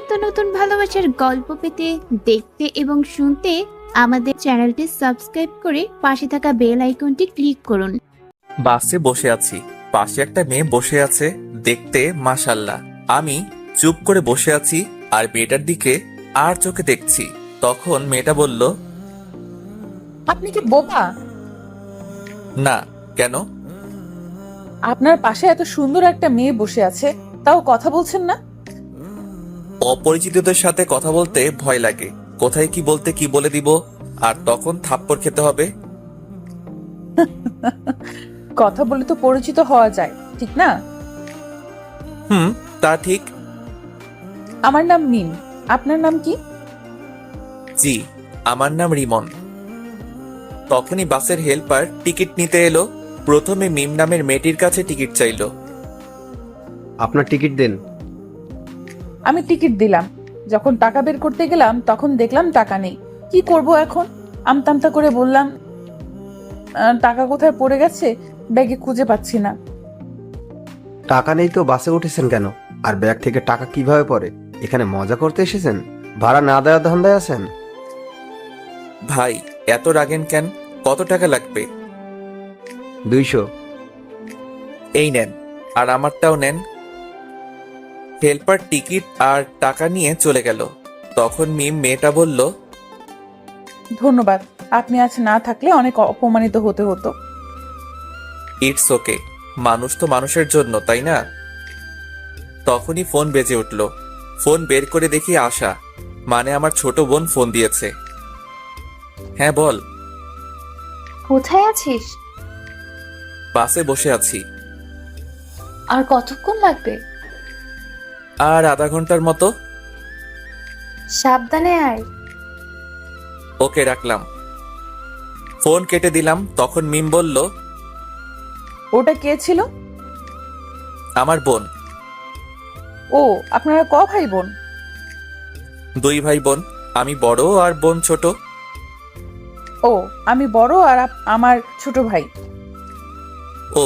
নিত্য নতুন ভালোবাসার গল্প পেতে, দেখতে এবং শুনতে আমাদের চ্যানেলটি সাবস্ক্রাইব করে পাশে থাকা বেল আইকনটি ক্লিক করুন। বাসে বসে আছি, পাশে একটা মেয়ে বসে আছে, দেখতে মাশাআল্লাহ। আমি চুপ করে বসে আছি আর মেয়েটার দিকে আর চোখে দেখছি। তখন মেয়েটা বলল, আপনি কি বোবা? না। কেন? আপনার পাশে এত সুন্দর একটা মেয়ে বসে আছে, তাও কথা বলছেন না? অপরিচিতদের সাথে কথা বলতে ভয় লাগে, কোথায় কি বলতে কি বলে দিব, আর তখন থাপ্পড় খেতে হবে। কথা বলে তো পরিচিত হওয়া যায়, ঠিক না? তা ঠিক। আমার নাম মিম, আপনার নাম কি? জি, আমার নাম রিমন। তখনই বাসের হেল্পার টিকিট নিতে এলো। প্রথমে মিম নামের মেয়েটির কাছে টিকিট চাইলো। আপনার টিকিট দেন। আমি টিকিট দিলাম। যখন টাকা বের করতে গেলাম তখন দেখলাম টাকা নেই। কি করব এখন? আমতামতা করে বললাম, টাকা কোথায় পড়ে গেছে, ব্যাগে খুঁজে পাচ্ছি না। টাকা নেই তো বাসে উঠেছেন কেন? আর ব্যাগ থেকে টাকা কিভাবে পড়ে? এখানে মজা করতে এসেছেন? ভাড়া না দেওয়ার ধান্দায় আছেন? ভাই, এত রাগেন কেন? কত টাকা লাগবে? 200। এই নেন, আর আমারটাও নেন। হেল্পার টিকিট আর টাকা নিয়ে চলে গেল। তখন মিম মেয়েটা বলল, ধন্যবাদ, আপনি আজ না থাকলে অনেক অপমানিত হতে হতো। ইটস ওকে, মানুষ তো মানুষের জন্য, তাই না? তখনই ফোন বেজে উঠল। ফোন বের করে দেখি আশা, মানে আমার ছোট বোন ফোন দিয়েছে। হ্যাঁ বল। কোথায় আছিস? বাসে বসে আছি। আর কতক্ষণ লাগবে? আর আধা ঘন্টার মতো। সাবধানে আয়। ওকে, রাখলাম। ফোন কেটে দিলাম। তখন মিম বলল, ওটা কে ছিল? আমার বোন। ও, আপনারা ক ভাই বোন? 2 ভাই বোন, আমি বড় আর বোন ছোট। ও, আমি বড় আর আমার ছোট ভাই। ও।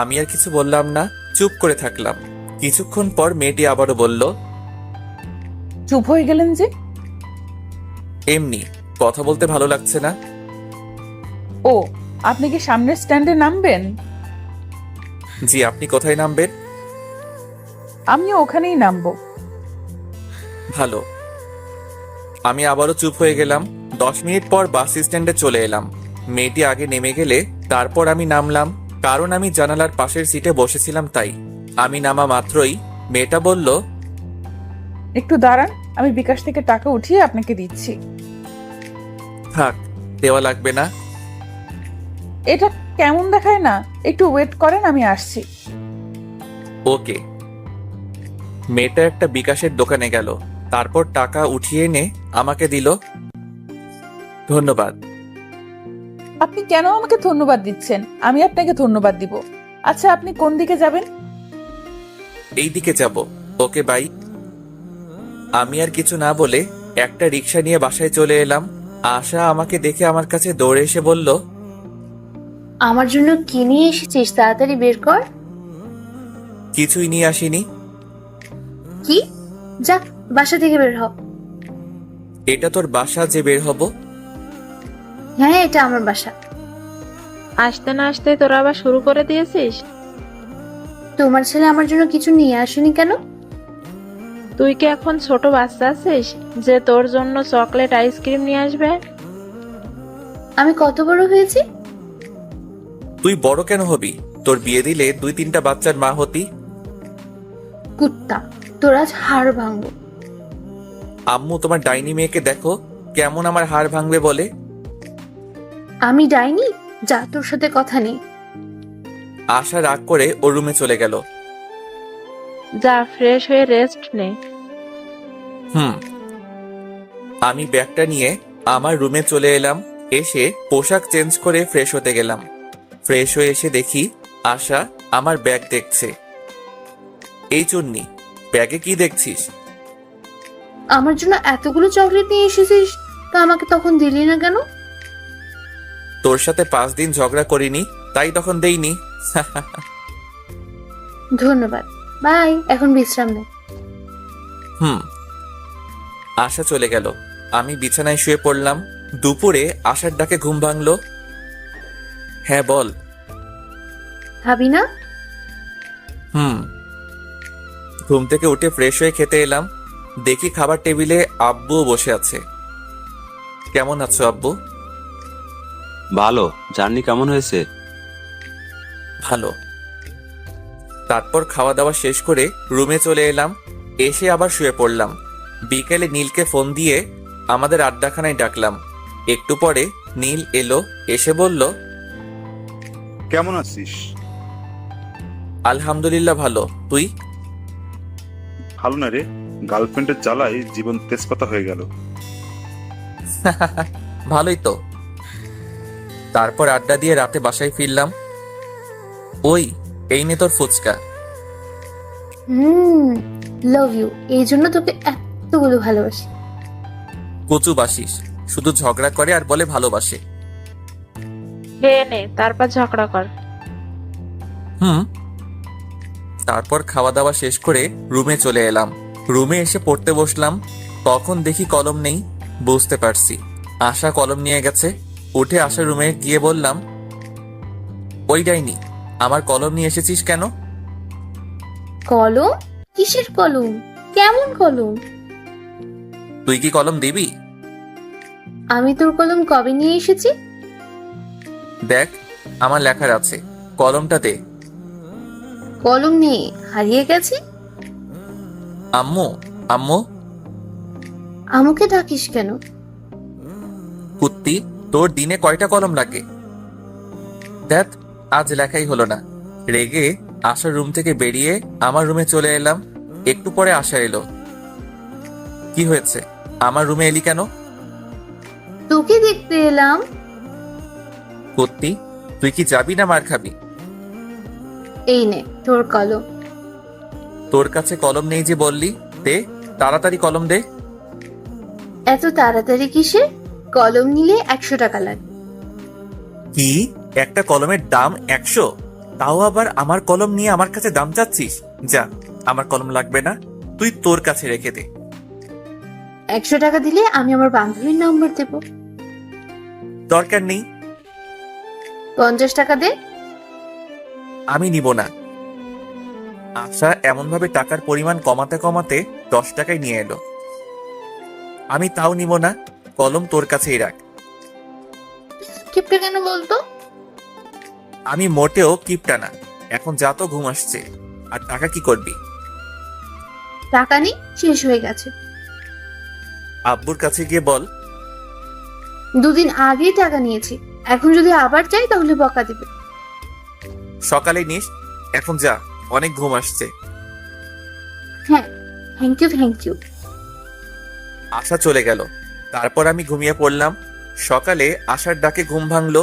আমি আর কিছু বললাম না, চুপ করে থাকলাম। কিছুক্ষণ পর মেয়েটি আবারও বলল, চুপ হয়ে গেলেন যে? এমনি কথা বলতে ভালো লাগছে না। ও, আপনি কি সামনের স্ট্যান্ডে নামবেন? জি, আপনি কোথায় নামবেন? আমিও ওখানেই নামবো। ভালো। আমি আবারও চুপ হয়ে গেলাম। 10 মিনিট পর বাস স্ট্যান্ডে চলে এলাম। মেয়েটি আগে নেমে গেলে তারপর আমি নামলাম, কারণ আমি জানালার পাশের সিটে বসেছিলাম তাই। আমি নামা মাত্রই মেয়েটা বলল, একটু দাঁড়ান, আমি বিকাশ থেকে টাকা উঠিয়ে আপনাকে দিচ্ছি। থাক, দেওয়া লাগবে না। এটা কেমন দেখায় না? একটু ওয়েট করেন, আমি আসছি। ওকে। মেয়েটা একটা বিকাশের দোকানে গেল, তারপর টাকা উঠিয়ে এনে আমাকে দিল। ধন্যবাদ। আপনি কেন আমাকে ধন্যবাদ দিচ্ছেন? আমি আপনাকে ধন্যবাদ দিব। আচ্ছা, আপনি কোন দিকে যাবেন? এই দিকে যাব। ওকে, বাই। আমি আর কিছু না বলে একটা রিক্সা নিয়ে বাসায় চলে এলাম। আশা আমাকে দেখে আমার কাছে দৌড়ে এসে বলল, আমার জন্য কি নিয়ে এসেছিস? তাড়াতাড়ি বের কর। কিছুই নিয়ে আসিনি। কি? যা, বাসা থেকে বের হ। এটা তোর বাসা যে বের হব? হ্যাঁ, এটা আমার বাসা। আসতে না আসতে তোরা আবার শুরু করে দিয়েছিস? তোমার ছেলে আমার জন্য কিছু নিয়ে আসেনি কেন? তুই কি এখন ছোট বাচ্চা আছিস যে তোর জন্য চকলেট আইসক্রিম নিয়ে আসবে? আমি কত বড় হয়েছি? তুই বড় কেন হবি? তোর বিয়ে দিলে 2-3টা বাচ্চার মা হতি। কুত্তা, তোর আজ হাড় ভাঙবো। আম্মু, তোমার ডাইনি মেয়েকে দেখো কেমন আমার হাড় ভাঙবে বলে। আমি ডাইনি? যা, তোর সাথে কথা নেই। আশা রাগ করে ওর রুমে চলে গেল। যা, ফ্রেশ হয়ে রেস্ট নে। আমি ব্যাগটা নিয়ে আমার রুমে চলে এলাম। এসে পোশাক চেঞ্জ করে ফ্রেশ হতে গেলাম। ফ্রেশ হয়ে এসে দেখি আশা আমার ব্যাগ দেখছে। এই চুন্নি, ব্যাগে কি দেখছিস? আমার জন্য এতগুলো চকলেট নিয়ে এসেছিস, তা আমাকে তখন দিলি না কেন? তোর সাথে 5 দিন ঝগড়া করিনি, তাই তখন দেইনি। ধন্যবাদ, বাই। এখন বিশ্রাম নে। হুম। আশা চলে গেল। আমি বিছানায় শুয়ে পড়লাম। দুপুরে আশার ডাকে ঘুম ভাঙলো। হ্যাঁ বল। ভাবি না? হুম। ঘুম থেকে উঠে ফ্রেশ হয়ে খেতে এলাম। দেখি খাবার টেবিলে আব্বুও বসে আছে। কেমন আছো আব্বু? ভালো। জার্নি কেমন হয়েছে? ভালো। তারপর খাওয়া দাওয়া শেষ করে রুমে চলে এলাম। এসে আবার শুয়ে পড়লাম। বিকেলে নীলকে ফোন দিয়ে আমাদের আড্ডাখানায় ডাকলাম। একটু পরে নীল এলো, এসে বলল, কেমন আছিস? আলহামদুলিল্লাহ ভালো। তুই? ভালো না রে, গার্লফ্রেন্ডের জ্বালায় জীবন তেজপাতা হয়ে গেল। ভালোই তো। তারপর আড্ডা দিয়ে রাতে বাসায় ফিরলাম। ওই, এই নে তোর ফুচকা। Love you. এই জন্য তোকে এতগুলো ভালোবাসি। কচু বাসিস, শুধু ঝগড়া করে আর বলে ভালোবাসে। খেয়ে নে, তারপর ঝগড়া কর। হুম। তারপর খাওয়া দাওয়া শেষ করে রুমে চলে এলাম। রুমে এসে পড়তে বসলাম। তখন দেখি কলম নেই। বুঝতে পারছি আশা কলম নিয়ে গেছে। উঠে আশা রুমে গিয়ে বললাম, ওই ডাইনি, আমার কলম নিয়ে এসেছিস কেন? কলম? কিসের কলম? কেমন কলম? তুই কি কলম দিবি? আমি তোর কলম কবে নিয়ে এসেছি? দেখ, আমার লেখার আছে, কলমটা দে। কলম নেই, হারিয়ে গেছে। আম্মু, আম্মু। আমাকে ডাকিস কেন? কুত্তি, তোর দিনে কয়টা কলম লাগে? দেখ, আজ লেখাই হলো না। রেগে আশার রুম থেকে বেরিয়ে আমার রুমে চলে এলাম। একটু পরে আশা এলো। কি হয়েছে, আমার রুমে এলি কেন? তোকে দেখতে এলাম। কুত্তি, তুই কি যাবি না মার খাবি? এই নে তোর কলম। তোর কাছে কলম নেই যে বললি? দে, তাড়াতাড়ি কলম দে। এত তাড়াতাড়ি কিসে? কলম নিলে 100 টাকা লাগে। কি, একটা কলমের দাম 100? তাও আবার আমার কলম নিয়ে আমার কাছে দাম চাচ্ছিস? যা, আমার কলম লাগবে না, তুই তোর কাছে রেখে দে। 100 টাকা দিলে আমি আমার বান্ধবীর নাম্বার দেব। দরকার নেই। 50 টাকা দে। আমি নিব না। আশা এমন ভাবে টাকার পরিমাণ কমাতে কমাতে 10 টাকায় নিয়ে এলো। আমি তাও নিব না, কলম তোর কাছেই রাখ। কিপটা কেন বলতো? আমি মোটেও কিপটা না। এখন যা, তো ঘুম আসছে। আর টাকা কি করবি? টাকা নেই, শেষ হয়ে গেছে। আব্বুর কাছে গিয়ে বল। 2 দিন আগেই টাকা নিয়েছি, এখন যদি আবার চাই তাহলে বকা দিবে। সকালে নিস, এখন যা, অনেক ঘুম আসছে। হ্যাঁ, থ্যাংক ইউ থ্যাংক ইউ। আশা চলে গেল। তারপর আমি ঘুমিয়ে পড়লাম। সকালে আশার ডাকে ঘুম ভাঙলো।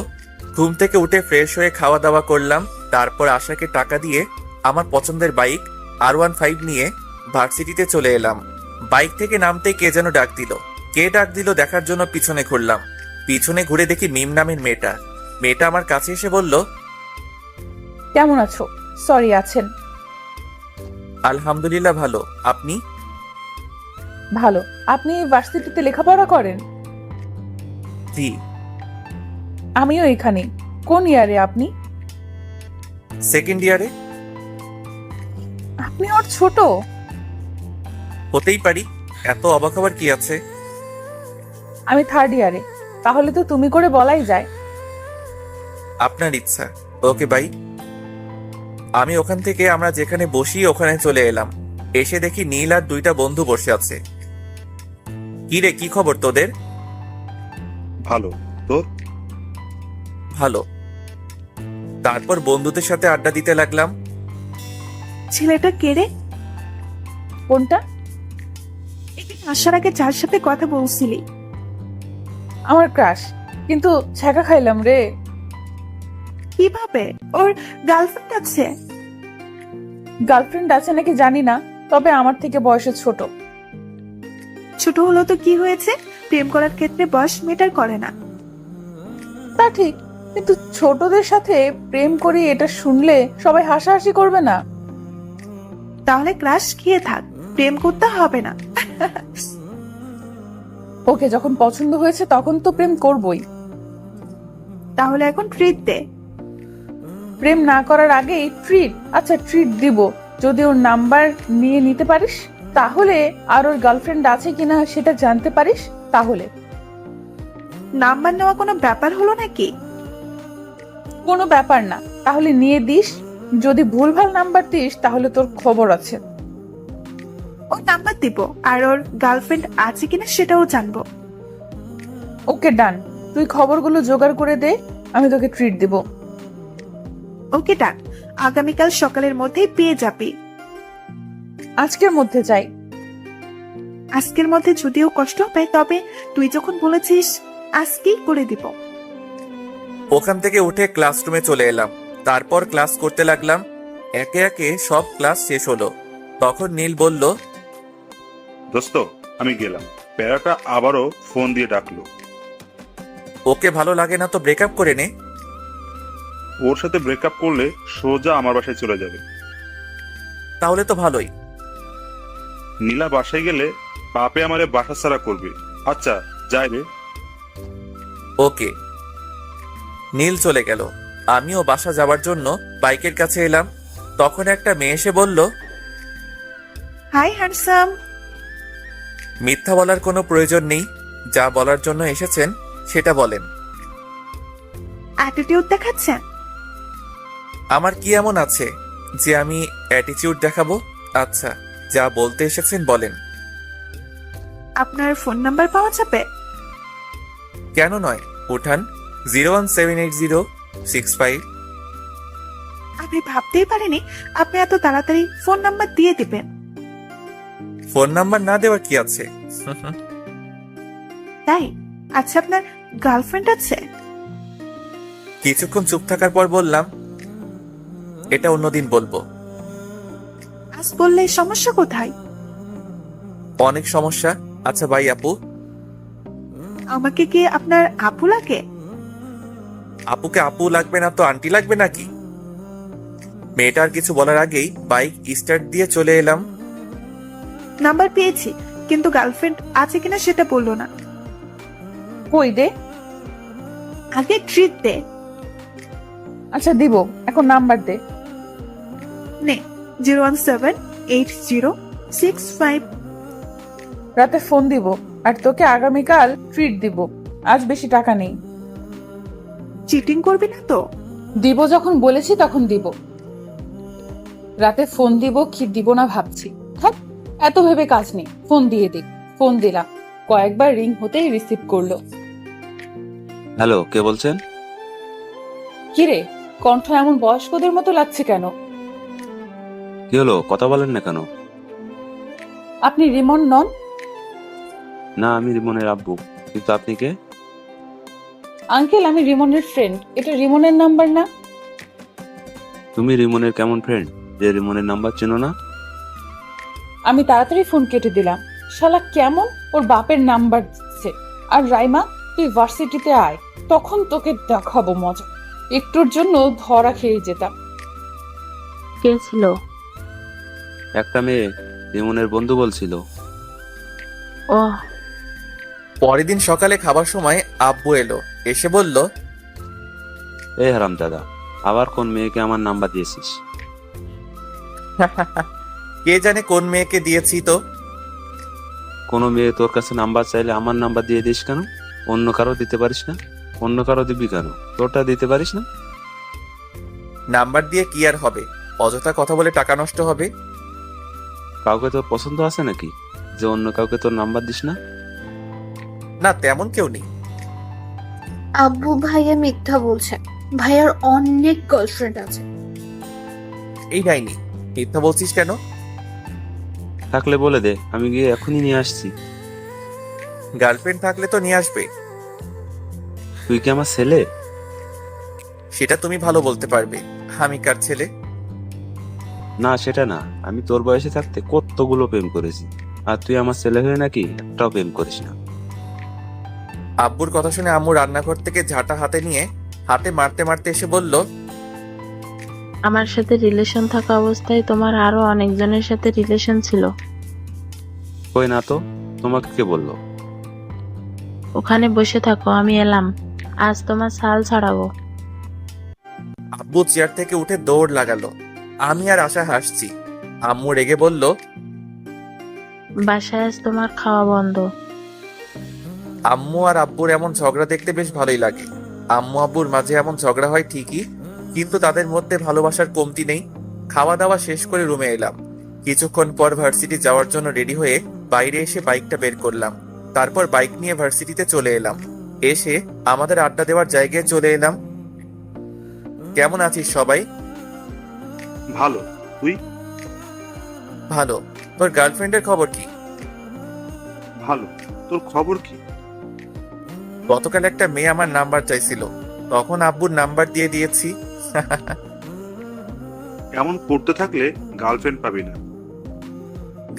ঘুম থেকে উঠে ফ্রেশ হয়ে খাওয়া দাওয়া করলাম। তারপর আশাকে টাকা দিয়ে আমার পছন্দের বাইক R15 নিয়ে ভার্সিটিতে চলে এলাম। বাইক থেকে নামতে কে যেন ডাক দিল। কে ডাক দিল দেখার জন্য পিছনে ঘুরলাম। পিছনে ঘুরে দেখি মিম নামের মেয়েটা। মেয়েটা আমার কাছে এসে বলল, কেমন আছো? সরি, আছেন? আলহামদুলিল্লাহ ভালো। আপনি? ভালো। আপনি ভার্সিটিতে লেখাপড়া করেন? জি। আমিও এখানে। কোন ইয়ারে আপনি? সেকেন্ড ইয়ারে। আপনি ওর ছোট? হতেই পারি, এত অবাক হবার কি আছে? আমি থার্ড ইয়ারে। তাহলে তো তুমি করে বলাই যায়। আপনার ইচ্ছা। Okay bye. আমি ওখান থেকে আমরা যেখানে বসি ওখানে চলে এলাম। এসে দেখি নীল আর 2টা বন্ধু বসে আছে। কি রে, কি খবর তোদের? ভালো। তোর? ভালো। তারপর বন্ধুদের সাথে আড্ডা দিতে লাগলাম। ছেলেটা কে রে? কোনটা? এখানে আসার আগে যার সাথে কথা বলছিলি। আমার ক্রাশ, কিন্তু ছ্যাঁকা খাইলাম রে। কিভাবে? ওর গার্লফ্রেন্ড আছে? গার্লফ্রেন্ড আছে নাকি জানি না, তবে আমার থেকে বয়সে ছোট। ছোট হলো তো কি হয়েছে? প্রেম করার ক্ষেত্রে বয়স ম্যাটার করে না। তা ঠিক, কিন্তু ছোটদের সাথে প্রেম করি এটা শুনলে সবাই হাসাহাসি করবে না? তাহলে ক্রাশ খেয়ে থাক, প্রেম করতে হবে না। ওকে যখন পছন্দ হয়েছে তখন তো প্রেম করবই। তাহলে এখন ট্রিট দে। প্রেম না করার আগেই ট্রিট? আচ্ছা ট্রিট দিব, যদি ওর নাম্বার নিয়ে নিতে পারিস, তাহলে আর ওর গার্লফ্রেন্ড আছে কিনা সেটা জানতে পারিস, তাহলে। নাম্বার নেওয়া কোনো ব্যাপার হলো নাকি? কোনো ব্যাপার না, তাহলে নিয়ে দিস। যদি ভুলভাল নাম্বার দিস তাহলে তোর খবর আছে। ওর নাম্বার দিব, আর ওর গার্লফ্রেন্ড আছে কিনা সেটাও জানবো। ওকে ডান, তুই খবরগুলো জোগাড় করে দে, আমি তোকে ট্রিট দিব। ওকে ডান, আগামীকাল সকালের মধ্যেই পেয়ে যাবি। আজকের মধ্যে চাই। আজকের মধ্যে যদিও কষ্ট হবে, তবে তুই যখন বলেছিস আজকেই করে দিব। ওখান থেকে উঠে ক্লাসরুমে চলে এলাম। তারপর ক্লাস করতে লাগলাম। একে একে সব ক্লাস শেষ হলো। তখন নীল বলল, দোস্ত আমি গেলাম। প্যারাটা আবারও ফোন দিয়ে ডাকলো। ওকে ভালো লাগে না তো ব্রেকআপ করে নে। ওর সাথে ব্রেকআপ করলে সোজা আমার বাসায় চলে যাবে। তাহলে তো ভালোই। নীলা বাসায় গেলে পাপে আমারে বাসা ছাড়া করবে। আচ্ছা যাই রে। ওকে। নীল চলে গেল। আমিও বাসা যাওয়ার জন্য বাইকের কাছে এলাম। তখন একটা মেয়ে এসে বলল, হাই হ্যান্ডসাম। মিথ্যা বলার কোনো প্রয়োজন নেই, যা বলার জন্য এসেছেন সেটা বলেন। অ্যাটিটিউড দেখাচ্ছেন? আমার কি এমন আছে যে আমি অ্যাটিটিউড দেখাবো? আচ্ছা, যা বলতে এসেছেন বলেন। আপনার ফোন নাম্বার পাওয়া যাবে? কেন নয়, উঠান। 0178065। আমি ভাবতেই পারিনি আপনি এত তাড়াতাড়ি ফোন নাম্বার দিয়ে দিবেন। ফোন নাম্বার না দেওয়ার কি আছে? তাই? আচ্ছা, আপনার গার্লফ্রেন্ড আছে? কিছুক্ষণ চুপ থাকার পর বললাম, এটা অন্যদিন বলবো। আজ বললে সমস্যা কোথায়? অনেক সমস্যা। আচ্ছা ভাই আপু। আমাকে কি আপনার আপু লাগে? আপুকে আপু লাগবে না তো আন্টি লাগবে নাকি? মেয়েটার কিছু বলার আগেই বাইক স্টার্ট দিয়ে চলে এলাম। নাম্বার পেয়েছি, কিন্তু গার্লফ্রেন্ড আছে কিনা সেটা বললো না। কই দে। আগে ট্রিট দে। আচ্ছা দিব, এখন নাম্বার দে। নে, 0178065। রাতে ফোন দিব, আর তোকে আগামীকাল ট্রিট দিব। আজ বেশি টাকা নেই। চিটিং করবি না তো? দিব যখন বলেছি তখন দিব। রাতে ফোন দিব কি দিব না ভাবছি। হ্যাঁ, এত ভেবে কাজ নেই, ফোন দিয়ে দিক। ফোন দিলাম, কয়েকবার রিং হতেই রিসিভ করলো। হ্যালো, কে বলছেন? কিরে, কণ্ঠ এমন বয়স্কদের মতো লাগছে কেন? কি হলো, কথা বলেন না কেন? আপনি রিমন নন? না, আমি রিমনের আব্বু। কিন্তু আপনি কে? আঙ্কেল, আমি রিমনের ফ্রেন্ড। এটা রিমনের নাম্বার না? তুমি রিমনের কেমন ফ্রেন্ড যে রিমনের নাম্বার চেনো না? আমি তাড়াতাড়ি ফোন কেটে দিলাম। শালা কেমন ওর বাপের নাম্বার দিচ্ছে। আর রাইমা, তুই ভার্সিটিতে আয়, তখন তোকে দেখাবো মজা। একটুর জন্য ধরা খেয়ে যেতাম। কে ছিল? একটা মেয়ে, রিমনের বন্ধু বলছিল। ও, পরের দিন সকালে খাবার সময় আব্বু এলো, এসে বলল, এই হারাম দাদা, আবার কোন মেয়েকে আমার নাম্বার দিয়েছিস? কে জানে কোন মেয়েকে দিয়েছি তো। কোনো মেয়ে তোর কাছে নাম্বার চাইলে আমার নাম্বার দিয়ে দিস কেন? অন্য কারো দিতে পারিস না? অন্য কারো দিবি কেন? তোরটা দিতে পারিস না? নাম্বার দিয়ে কি আর হবে, অযথা কথা বলে টাকা নষ্ট হবে। কাউকে তোর পছন্দ আছে নাকি যে অন্য কাউকে তোর নাম্বার দিস না? না, তেমন কেউ নেই। আব্বু ভাইয়া মিথ্যা বলছে। ভাইয়ার অনেক গার্লফ্রেন্ড আছে। এই ডাইনি, মিথ্যা বলছিস কেন? থাকলে বলে দে, আমি গিয়ে এখনই নিয়ে আসছি। গার্লফ্রেন্ড থাকলে তো নিয়ে আসবে। তুই কি আমার ছেলে? সেটা তুমি ভালো বলতে পারবে। আমি কার ছেলে? না, সেটা না। আমি তোর বয়সে থাকতে কতগুলো প্রেম করেছি, আর তুই আমার ছেলে হয়ে নাকি একটাও প্রেম করিস না। আব্বুর কথা শুনে আম্মু রান্নাঘর থেকে ঝাঁটা হাতে নিয়ে হাতে মারতে মারতে এসে বলল, আমার সাথে রিলেশন থাকা অবস্থায় তোমার আরো অনেকজনের সাথে রিলেশন ছিল। কই না তো, তোমাকে কে বললো? ওখানে বসে থাকো, আমি এলাম। আজ তোমার ছাল ছাড়াবো। আব্বু চেয়ার থেকে উঠে দৌড় লাগালো। আমি আর আশা হাসছি। আম্মু রেগে বলল, বাসায় আজ তোমার খাওয়া বন্ধ। আম্মু আর আব্বুর এমন ঝগড়া দেখতে বেশ ভালোই লাগে। আম্মু আব্বুর মাঝে এমন ঝগড়া হয় ঠিকই, কিন্তু তাদের মধ্যে ভালোবাসার কমতি নেই। খাওয়া দাওয়া শেষ করে রুমে এলাম। কিছুক্ষণ পর ভার্সিটি যাওয়ার জন্য রেডি হয়ে বাইরে এসে বাইকটা বের করলাম। তারপর বাইক নিয়ে ভার্সিটিতে চলে এলাম। এসে আমাদের আড্ডা দেওয়ার জায়গায় চলে এলাম। কেমন আছিস সবাই? ভালো। তুই? ভালো। তোর গার্লফ্রেন্ডের খবর কি? ভালো। তোর খবর কি? গতকাল একটা মেয়ে আমার নাম্বার চাইছিল, তখন আব্বুর নাম্বার দিয়ে দিয়েছি। এমন করতে থাকলে গার্লফ্রেন্ড পাবি না।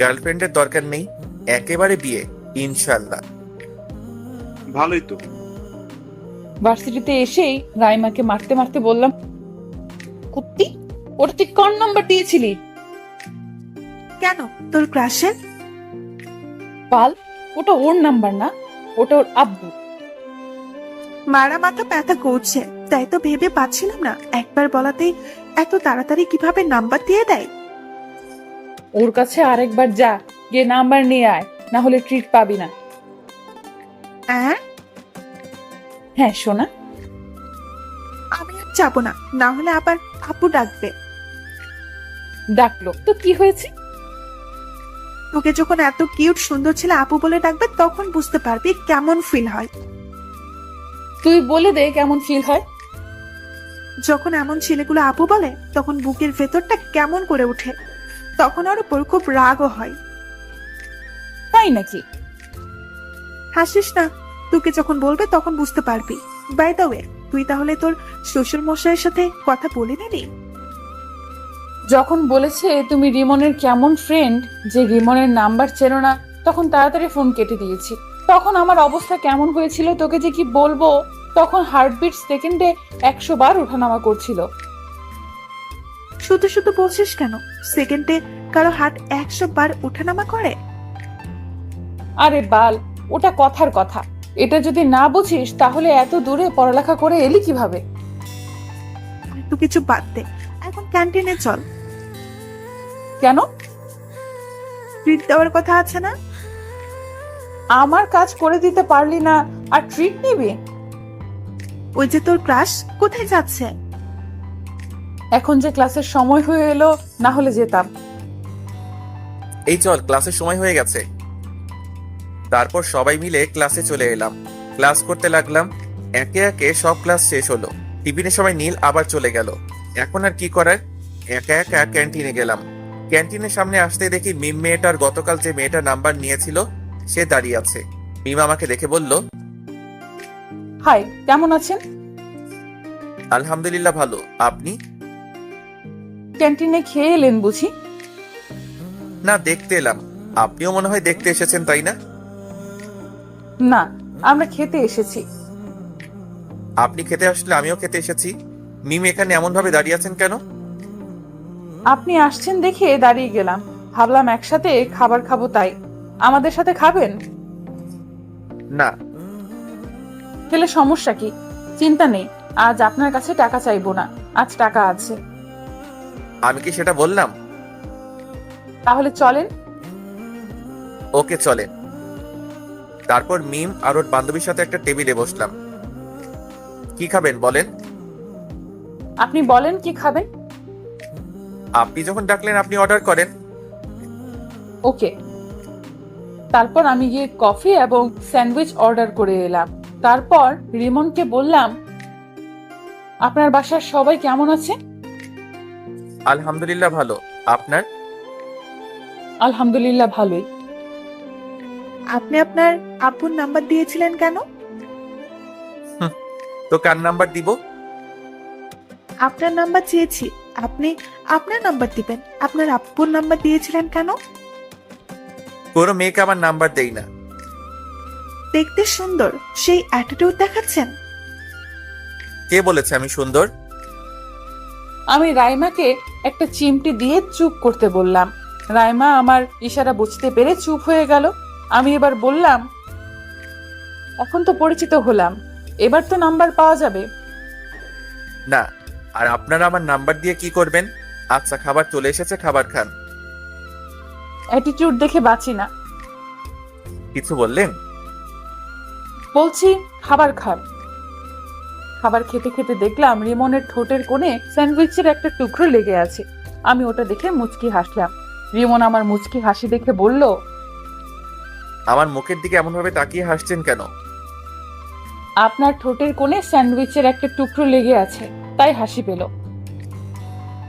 গার্লফ্রেন্ডের দরকার নেই, একেবারে বিয়ে ইনশাল্লাহ। ভালোই তো। ভার্সিটিতে এসেই রাইমাকে মারতে মারতে বললাম, কুত্তি, ওটা তুই কোন নাম্বার দিয়েছিলি? কেন, তোর ক্রাশের? পাল, ওটা ওর নাম্বার না, ওটা ওর আব্বু। মারা মাথা ব্যথা করছে, তাই তো ভেবে পাচ্ছিলাম না একবার বলাতেই এত তাড়াতাড়ি কিভাবে নাম্বার দিয়ে দেয়। ওর কাছে আরেকবার যা, গিয়ে নাম্বার নিয়ে আয়, না হলে ট্রিট পাবি না। হ্যাঁ সোনা। আমি আর যাবো না, না হলে আবার আপু ডাকবে। ডাকলো তো কি হয়েছে? তোকে যখন এত কিউট সুন্দর ছেলে আপু বলে ডাকবে তখন বুঝতে পারবি কেমন ফিল হয়। তুই বলে দে কেমন ফিল হয়। যখন এমন ছেলেগুলো আপু বলে তখন বুকের ভেতরটা কেমন করে ওঠে, তখন ওর উপর খুব রাগও হয়। তাই নাকি? হাসিস না, তোকে যখন বলবে তখন বুঝতে পারবি। বাই দ্য ওয়ে, তুই তাহলে তোর শ্বশুর মশাইয়ের সাথে কথা বলে নিলি? যখন বলেছে তুমি রিমনের কেমন ফ্রেন্ড, যে রিমনের নাম্বার চেনো না, তখন তাড়াতাড়ি ফোন কেটে দিয়েছি। তখন আমার অবস্থা কেমন হয়েছিল তোকে যে কি বলবো। তখন হার্টবিট সেকেন্ডে 100 বার ওঠানামা করছিল। শুধু শুধু বলছিস কেন? সেকেন্ডে কারো হার্ট 100 বার ওঠানামা করে? আরে বাল, ওটা কথার কথা। এটা যদি না বুঝিস তাহলে এত দূরে পড়ালেখা করে এলি কিভাবে? তুই কিছু বাদ দে, এখন ক্যান্টিনে চল। কেন? ট্রিট দেওয়ার কথা আছে না? আমার কাজ করে দিতে পারলি না আর ট্রিট নিবি? ওই যে তোর ক্রাশ কোথায় যাচ্ছে? এখন যে ক্লাসের সময় হয়ে এলো, না হলে যেতাম। এই চল, ক্লাসের সময় হয়ে গেছে। তারপর সবাই মিলে ক্লাসে চলে এলাম। ক্লাস করতে লাগলাম। একে একে সব ক্লাস শেষ হলো। টিফিনের সময় নীল আবার চলে গেল। এখন আর কি করার, একা একা ক্যান্টিনে গেলাম। ক্যান্টিনের সামনে আসতে দেখি মিম মেয়েটার গতকাল যে মেয়েটার নাম্বার নিয়েছিল সে দাঁড়িয়ে আছে। মিম আমাকে দেখে বলল, হাই, কেমন আছেন? আলহামদুলিল্লাহ ভালো, আপনি? ক্যান্টিনে খেয়ে এলেন বুঝি? না, দেখতে এলাম। আপনিও মনে হয় দেখতে এসেছেন, তাই না? না, আমরা খেতে এসেছি। আপনি খেতে আসলে আমিও খেতে এসেছি। মিম এখানে এমন ভাবে দাঁড়িয়ে আছেন কেন? আপনি আসছেন দেখে দাঁড়িয়ে গেলাম, ভাবলাম একসাথে খাবার খাবো তাই। আমাদের সাথে খাবেন? না। খেলে সমস্যা কি? চিন্তা নেই, আজ আপনার কাছে টাকা চাইবো না, আজ টাকা আছে। আমি কি সেটা বললাম? তাহলে চলেন। ওকে চলেন। তারপর মিম আর ওর বান্ধবীর সাথে একটা টেবিলে বসলাম। কি খাবেন বলেন? আপনি বলেন কি খাবেন? আপনি যখন ডাকলেন আপনি অর্ডার করেন। ওকে। তারপর আমি গিয়ে কফি এবং স্যান্ডউইচ অর্ডার করে এলাম। তারপর রিমনকে বললাম, আপনার বাসার সবাই কেমন আছে? আলহামদুলিল্লাহ ভালো, আপনার? আলহামদুলিল্লাহ ভালোই। আপনি আপনার আপুর নাম্বার দিয়েছিলেন কেন? তো কার নাম্বার দিব? আপনার নাম্বার চেয়েছি, আপনি আপনার নাম্বার দিবেন। আপনার আপুর নাম্বার দিয়েছিলেন কেন? কোনো মেয়েকে আমার নাম্বার দেই না। দেখতে সুন্দর, সেই অ্যাটিটিউড দেখাচ্ছেন। কে বলেছে আমি সুন্দর? আমি রাইমাকে একটা চিমটি দিয়ে চুপ করতে বললাম। রাইমা আমার ইশারা বুঝতে পেরে চুপ হয়ে গেল। আমি এবার বললাম, এখন তো পরিচিত হলাম, এবার তো নাম্বার পাওয়া যাবে। না, আর আপনারা আমার নাম্বার দিয়ে কি করবেন? আচ্ছা, খাবার চলে এসেছে, খাবার খান। অ্যাটিটিউড দেখে বাঁচি না। কিছু বললেন? বলছি খাবার খান। খাবার খেতে খেতে দেখলাম রিমনের ঠোঁটের কোণে স্যান্ডউইচের একটা টুকরো লেগে আছে। আমি ওটা দেখে মুচকি হাসলাম। রিমন আমার মুচকি হাসি দেখে বলল, আমার মুখের দিকে এমনভাবে তাকিয়ে হাসছেন কেন? আপনার ঠোঁটের কোণে স্যান্ডউইচের একটা টুকরো লেগে আছে, তাই হাসি পেল।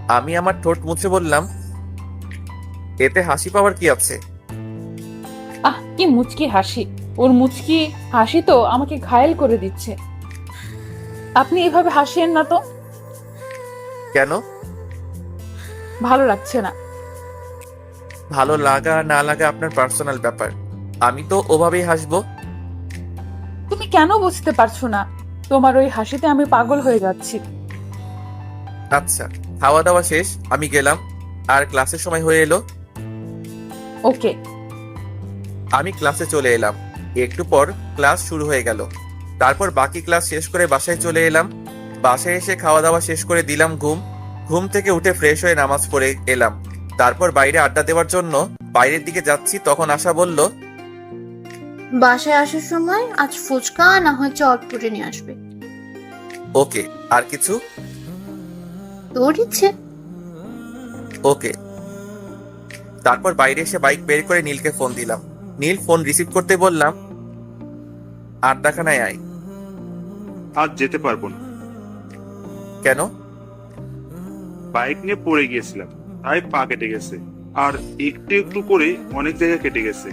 আমি আমার ঠোঁট মুছে বললাম, এতে হাসি পাওয়ার কি আছে? আহ, কি মুচকি হাসি! ওর মুচকি হাসি তো আমাকে ঘায়েল করে দিচ্ছে। আপনি এভাবে হাসিয়েন না তো। কেন? ভালো লাগছে না। ভালো লাগা না লাগা আপনার পার্সোনাল ব্যাপার। আমি তো ওভাবেই হাসবো। তুমি কেন বুঝতে পারছো না? তোমার ওই হাসিতে আমি পাগল হয়ে যাচ্ছি। আচ্ছা, খাওয়া দাওয়া শেষ, আমি গেলাম। আর ক্লাসের সময় হয়ে এলো। ওকে। আমি ক্লাসে চলে এলাম। একটু পর ক্লাস শুরু হয়ে গেল। তারপর বাকি ক্লাস শেষ করে বাসায় চলে এলাম। বাসায় এসে খাওয়া দাওয়া শেষ করে দিলাম ঘুম। ঘুম থেকে উঠে ফ্রেশ হয়ে নামাজ পড়ে এলাম। তারপর বাইরে আড্ডা দেওয়ার জন্য বাইরের দিকে যাচ্ছি, তখন আশা বলল, বাসায় আসার সময় আজ ফুচকা না হয় চটপটি নিয়ে আসবে। ওকে। আর কিছু? তোর ইচ্ছে। ওকে। তারপর বাইরে এসে বাইক বের করে নীলকে ফোন দিলাম। নীল ফোন রিসিভ করতে বললাম, আড্ডাখানায় আয়। আজ যেতে পারবো না। কেন? বাইক নিয়ে পড়ে গিয়েছিলাম, তাই পা কেটে গেছে। আর একটু একটু করে অনেক জায়গায় কেটে গেছে।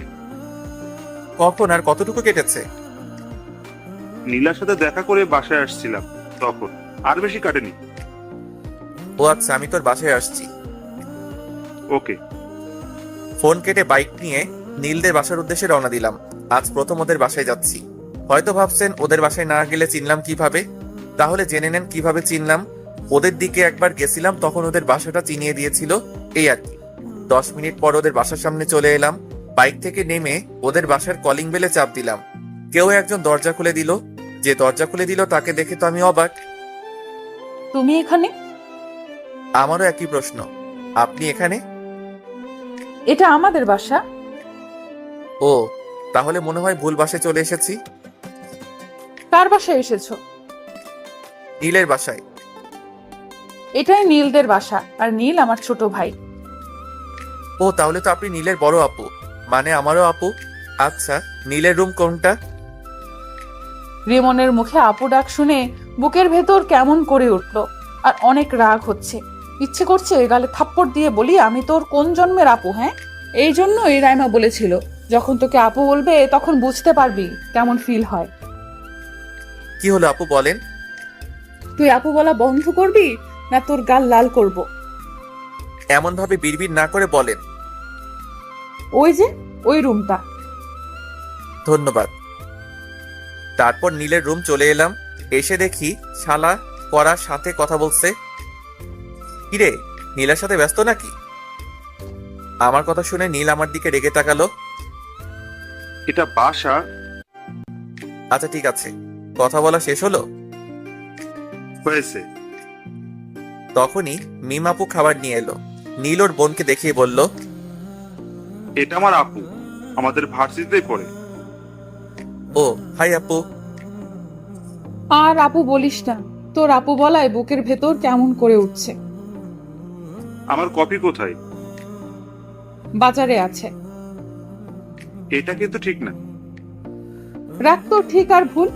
কখন আর কতটুকু কেটেছে? নীলার সাথে দেখা করে বাসায় আসছিলাম তখন। আর বেশি কাটেনি। ও আচ্ছা, আমি তোর বাসায় আসছি। ওকে। ফোন কেটে বাইক নিয়ে নীলদের বাসার উদ্দেশ্যে রওনা দিলাম। আজ প্রথম ওদের বাসায় যাচ্ছি। হয়তো ভাবছেন ওদের বাসায় না গেলে চিনলাম কিভাবে? তাহলে জেনে নেন কিভাবে চিনলাম। ওদের দিকে একবার গেছিলাম, তখন ওদের বাসাটা চিনিয়ে দিয়েছিল, এই আর কি। 10 মিনিট পর ওদের বাসার সামনে চলে এলাম। বাইক থেকে নেমে ওদের বাসার কলিং বেলে চাপ দিলাম। কেউ একজন দরজা খুলে দিল। যে দরজা খুলে দিল তাকে দেখে তো আমি অবাক। তুমি এখানে? আমারও একই প্রশ্ন। আপনি এখানে? এটা আমাদের বাসা। ও, তাহলে মনে হয় ভুল বাসায় চলে এসেছি। কার বাসায় এসেছো? নীলের বাসায়। এটাই নীলদের বাসা, আর নীল আমার ছোট ভাই। ও, তাহলে তো আপনি নীলের বড় আপু, মানে আমারও আপু। আচ্ছা, নীলের রুম কোনটা? রিমনের মুখে আপু ডাক শুনে বুকের ভেতর কেমন করে উঠলো, আর অনেক রাগ হচ্ছে। ইচ্ছে করছে গালে থাপ্পড় দিয়ে বলি, আমি তোর কোন জন্মের আপু? হ্যাঁ, এই জন্যই রাইমা বলেছিল, যখন তোকে আপু বলবে তখন বুঝতে পারবি কেমন ফিল হয়। কি হলো আপু, বলেন। তুই আপু বলা বন্ধ করবি না তোর গাল লাল করব? এমন ভাবে বিড়বিড় না করে বলেন। ওই যে ওই রুমটা। ধন্যবাদ। তারপর নীলের রুম চলে এলাম। এসে দেখি শালা করার সাথে কথা বলছে। কিরে, নীলার সাথে ব্যস্ত নাকি? আমার কথা শুনে নীল আমার দিকে রেগে তাকালো। এটা বাসা। আচ্ছা ঠিক আছে, কথা বলা শেষ হলো? হয়েছে। তখনই মিম আপু খাবার নিয়ে এলো। নীল ওর বোনকে দেখিয়ে বলল, এটা আমার আপু, আমাদের ভার্সিটিতেই পড়ে। ও হাই আপু। আর আপু বলিস না, তোর আপু বলায় বুকের ভেতর কেমন করে উঠছে। আমার কপি কোথায়? বাজারে আছে। এটা কিন্তু ঠিক না। রাখ তো ঠিক আর ভুল।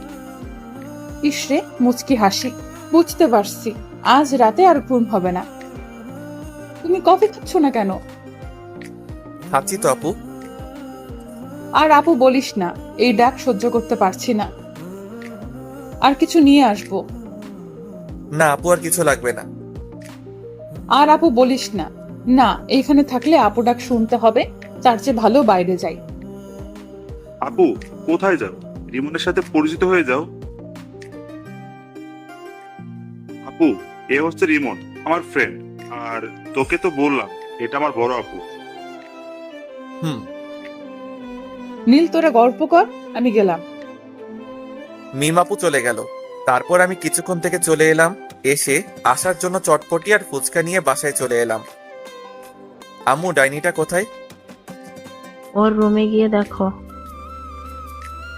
ইসরে মুচকি হাসি। বুঝতে পারছি আজ রাতে আর ঘুম হবে না। তুমি কফি খাচ্ছ না কেন? খাচ্ছি তো আপু। আর আপু বলিস না, এই ডাক সহ্য করতে পারছি না। আর কিছু নিয়ে আসবো? না আপু, আর কিছু লাগবে না। আর আপু বলিস না। না, এইখানে থাকলে আপু ডাক শুনতে হবে, তার চেয়ে ভালো বাইরে যাই। আপু কোথায় যাও? রিমনের সাথে পরিচিত হয়ে যাও। আপু, এ হচ্ছে রিমন, আমার ফ্রেন্ড। আর তোকে তো বললাম এটা আমার বড় আপু। হুম। নীল তোরা গল্প কর, আমি গেলাম। মিমাপু চলে গেল। তারপর আমি কিছুক্ষণ থেকে চলে এলাম। এসে আসার জন্য চটপটি আর ফুচকা নিয়ে বাসায় চলে এলাম। আম্মু, ডাইনিটা কোথায়? ওর রুমে গিয়ে দেখো।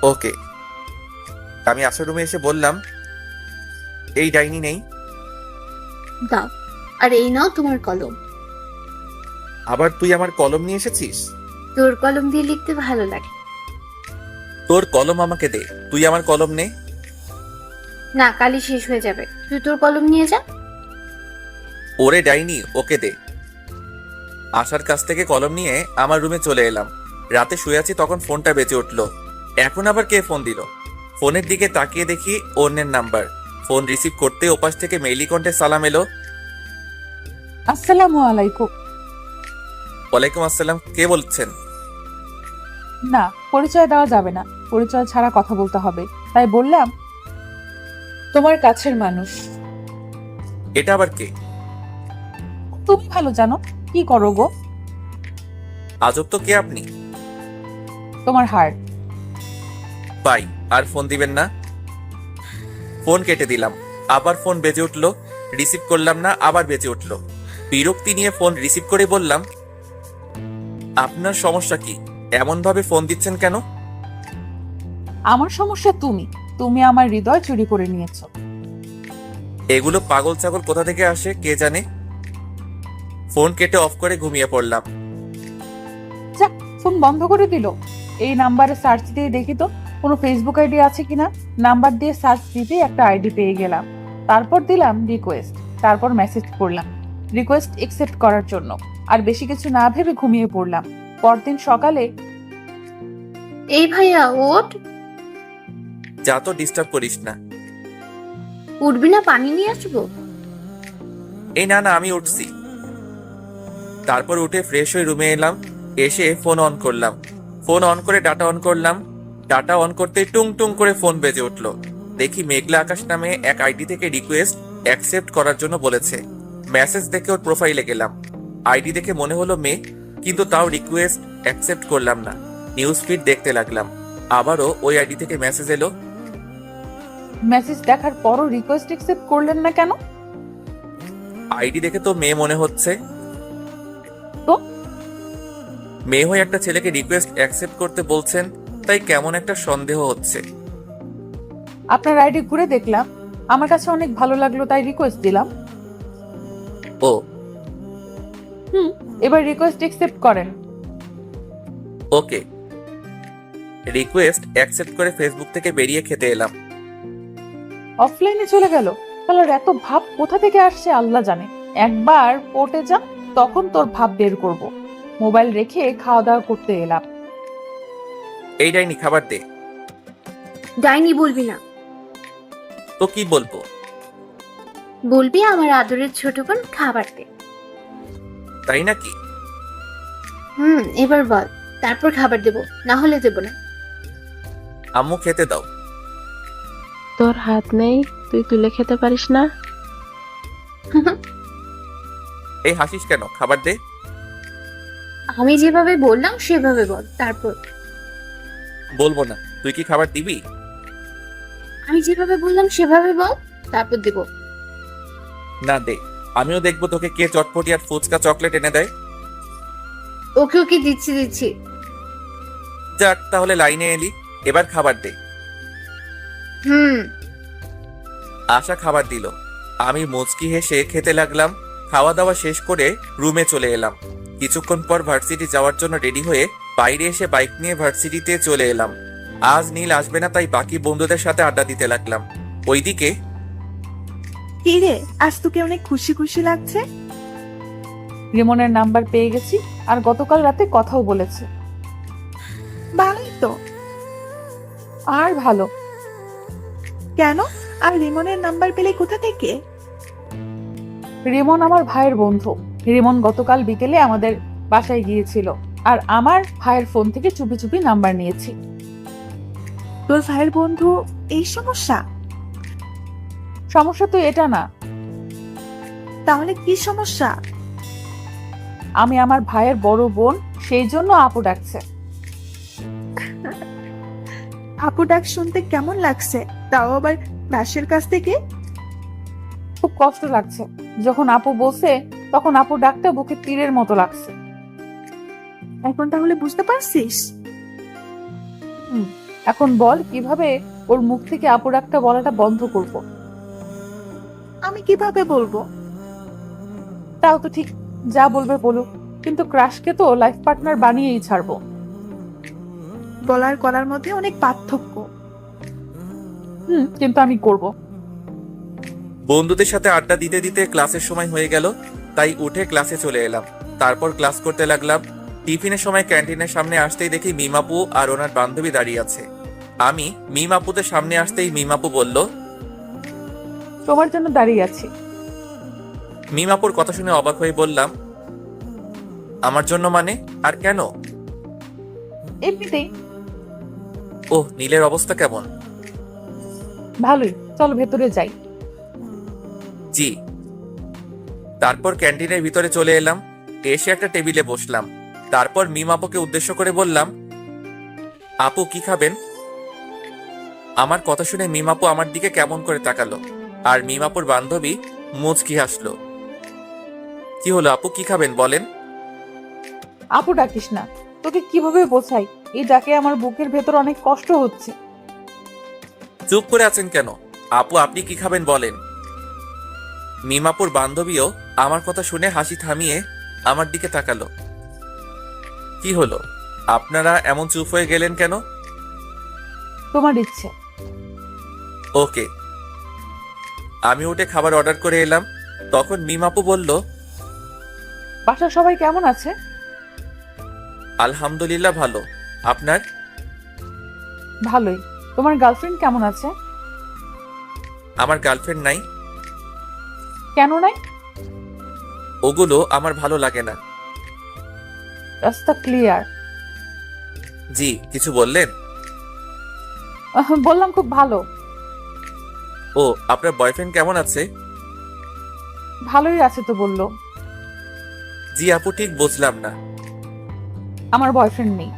ওকে। আমি আসার রুমে এসে বললাম, এই ডাইনি নেই। দাও, আর এই নাও তোমার কলম। আবার তুই আমার কলম নিয়ে এসেছিস? তোর কলম দিয়ে লিখতে ভালো লাগে। তোর কলম আমাকে দে, তুই আমার কলম নে। না, কালি শেষ হয়ে যাবে, তুই তোর কলম নিয়ে যা। ওরে ডাইনি, ওকে দে। আসার কাছ থেকে কলম নিয়ে আমার রুমে চলে এলাম। রাতে শুয়ে আছি, তখন ফোনটা বেজে উঠলো। এখন আবার কে ফোন দিল? ফোনের দিকে তাকিয়ে দেখি অন্যের নাম্বার। ফোন রিসিভ করতে ওপাশ থেকে মেইলি কণ্ঠে সালাম এলো। আসসালামু আলাইকুম। ওয়ালাইকুম আসসালাম, কে বলছেন? না, পরিচয় দেওয়া যাবে না, পরিচয় ছাড়া কথা বলতে হবে, তাই বললাম তোমার কাছের মানুষ। এটা আবার কে? তুমি ভালো জানো। কি করো গো? আজব তো, কে আপনি? তোমার হার্ট। বাই, আর ফোন দিবেন না। ফোন কেটে দিলাম। আবার ফোন বেজে উঠলো। রিসিভ করলাম না, আবার বেজে উঠলো। বিরক্তি নিয়ে ফোন রিসিভ করে বললাম, আপনার সমস্যা কি? এমন ভাবে ফোন দিচ্ছেন কেন? আমার সমস্যা তুমি, তুমি আমার হৃদয় চুরি করে নিয়েছো। এগুলো পাগল ছাগল কোথা থেকে আসে কে জানে। ফোন কেটে অফ করে ঘুমিয়ে পড়লাম। যা, ফোন বন্ধ করে দিল। এই নাম্বারে সার্চ দিয়ে দেখি তো কোনো ফেসবুক আইডি আছে কিনা। নাম্বার দিয়ে সার্চ দিতেই একটা আইডি পেয়ে গেলাম। তারপর দিলাম রিকোয়েস্ট, তারপর মেসেজ করলাম রিকোয়েস্ট একসেপ্ট করার জন্য। আর বেশি কিছু না ভেবে ঘুমিয়ে পড়লাম। পরদিন সকালে এই ভাইয়া ওঠ। যা তো, ডিস্টার্ব করিস না। উঠবি না? পানি নিয়ে আসবো। এই না না, আমি উঠছি। তারপর উঠে ফ্রেশ হয়ে রুমে এলাম। এসে ফোন অন করলাম। ফোন অন করে ডাটা অন করলাম। ডাটা অন করতে টুং টুং করে ফোন বেজে উঠলো। দেখি মেঘলা আকাশ নামে এক আইডি থেকে রিকোয়েস্ট অ্যাকসেপ্ট করার জন্য বলেছে। মেসেজ দেখে ওর প্রোফাইলে গেলাম। আইডি দেখে মনে হলো মেয়ে, কিন্তু তাও রিকোয়েস্ট অ্যাকসেপ্ট করলাম না। নিউজ ফিড দেখতে লাগলাম। আবারও ওই আইডি থেকে মেসেজ এলো। মেসেজ দেখার পরও রিকোয়েস্ট একসেপ্ট করলেন না কেন? আইডি দেখে তো মেয়ে মনে হচ্ছে। তো? মেয়ে হয়ে একটা ছেলেকে রিকোয়েস্ট অ্যাকসেপ্ট করতে বলছেন, তাই কেমন একটা সন্দেহ হচ্ছে। আপনার আইডি ঘুরে দেখলাম, আমার কাছে অনেক ভালো লাগলো, তাই রিকোয়েস্ট দিলাম। ও, এবার রিকোয়েস্ট একসেপ্ট করেন। ওকে। রিকোয়েস্ট অ্যাকসেপ্ট করে ফেসবুক থেকে বেরিয়ে খেতে এলাম। অফলাইনে চলে গেল। তাহলে এত ভাব কোথা থেকে আসছে আল্লাহ জানে। একবার পড়তে যা, তখন তোর ভাব বের করব। মোবাইল রেখে খাওয়া দাওয়া করতে এলাম। এই ডাইনি, খাবার দে। ডাইনি বলবি না। তো কি বলবো? বলবি আমার আদরের ছোট বোন খাবার দে। তাই নাকি? এবার বল, তারপর খাবার দেবো, না হলে দেবো না। আম্মু, খেতে দাও। তোর হাত নেই, তুই তুলে খেতে পারিস না? এই হাসিস কেন? খাবার দে। আমি যেভাবে বললাম সেভাবে বল, তারপর। বলবো না। তুই কি খাবার দিবি? আমি যেভাবে বললাম সেভাবে বল, তারপর দেবো। না, দে। আমিও দেখবো তোকে কে চটপটি আর ফুচকা চকলেট এনে দেয়। ওকে ওকে, দিচ্ছি দিচ্ছি। যাক, তাহলে লাইনে এলি। এবার খাবার দে। আশা খাবার দিল। আমি মুচকি হেসে খেতে লাগলাম। খাওয়া দাওয়া শেষ করে রুমে চলে এলাম। কিছুক্ষণ পর ভার্সিটি যাওয়ার জন্য রেডি হয়ে বাইরে এসে বাইক নিয়ে ভার্সিটিতে চলে এলাম। আজ নীল আসবে না, তাই বাকি বন্ধুদের সাথে আড্ডা দিতে লাগলাম। ওইদিকে কি রে, আজ তোকে অনেক খুশি খুশি লাগছে। রিমনের নাম্বার পেয়ে গেছি, আর গতকাল রাতে কথাও বলেছে। ভালোই তো। আর ভালো। কেন? আর রিমনের নাম্বার পেলে কোথা থেকে? রিমন আমার ভাইয়ের বন্ধু। রিমন গতকাল বিকেলে আমাদের বাসায় গিয়েছিল, আর আমার ভাইয়ের ফোন থেকে চুপি চুপি নাম্বার নিয়েছি। তোর ভাইয়ের বন্ধু এই সমস্যা? সমস্যা তো এটা না। তাহলে কি সমস্যা? আমি আমার ভাইয়ের বড় বোন সেই জন্য আপু ডাকছে। আপু ডাক শুনতে কেমন লাগছে, তাও আবার ক্রাশের কাছ থেকে? খুব কষ্ট লাগছে। যখন আপু বলছে তখন আপু ডাকতে বুকে তীরের মতো লাগছে। এখন তাহলে বুঝতে পারছিস? এখন বল কিভাবে ওর মুখ থেকে আপু ডাকতে বলাটা বন্ধ করব। আমি কিভাবে বলবো? তাও তো ঠিক, যা বলবে বলুক, কিন্তু ক্রাশকে তো লাইফ পার্টনার বানিয়েই ছাড়বো। বলার করার মধ্যে অনেক পার্থক্য। কিন্তু আমি করব। বন্ধুদের সাথে আড্ডা দিতে দিতে ক্লাসের সময় হয়ে গেল, তাই উঠে ক্লাসে চলে এলাম। তারপর ক্লাস করতে লাগলাম। টিফিনের সময় ক্যান্টিনের সামনে আসতেই দেখি মিমাপু আর ওনার বান্ধবী দাঁড়িয়ে আছে। আমি মিমাপুদের সামনে আসতেই মিমাপু বলল, তোমার জন্য দাঁড়িয়ে আছি। মিমাপুর কথা শুনে অবাক হয়ে বললাম, আমার জন্য মানে? আর কেন? এমনিতেই। ওহ, নীলের অবস্থা কেমন? ভালোই, চলো ভেতরে যাই। জি। তারপর ক্যান্টিনের ভিতরে চলে এলাম, এসে একটা টেবিলে বসলাম। তারপর মিমাপুকে উদ্দেশ্য করে বললাম, আপু কি খাবেন? আমার কথা শুনে মিমাপু আমার দিকে কেমন করে তাকালো, আর মিমাপুর বান্ধবী মুচকি হাসলো। কি হলো আপু, কি খাবেন বলেন? আপু ডাকিস না, তোকে কিভাবে বোঝাই, এই ডাকে আমার বুকের ভেতর অনেক কষ্ট হচ্ছে। চুপ করে আছেন কেন? আপু আপনি কি খাবেন বলেন। মিমাপুর বান্ধবীও আমার কথা শুনে হাসি থামিয়ে আমার দিকে তাকালো। কি হলো, আপনারা এমন চুপ হয়ে গেলেন কেন? তোমার ইচ্ছে। ওকে। আমি উঠে খাবার অর্ডার করে এলাম। তখন মিমাপু বলল, বাসার সবাই কেমন আছে? আলহামদুলিল্লাহ ভালো। আপনার? ভালোই। তোমার গার্লফ্রেন্ড কেমন আছে? আমার গার্লফ্রেন্ড নাই। কেন নাই? ওগুলো আমার ভালো লাগে না। রাস্তা ক্লিয়ার। জি, কিছু বললেন? বললাম খুব ভালো। ও, আপনার বয়ফ্রেন্ড কেমন আছে? ভালোই আছে তো বললো। জি আপু, ঠিক বুঝলাম না। আমার বয়ফ্রেন্ড নেই।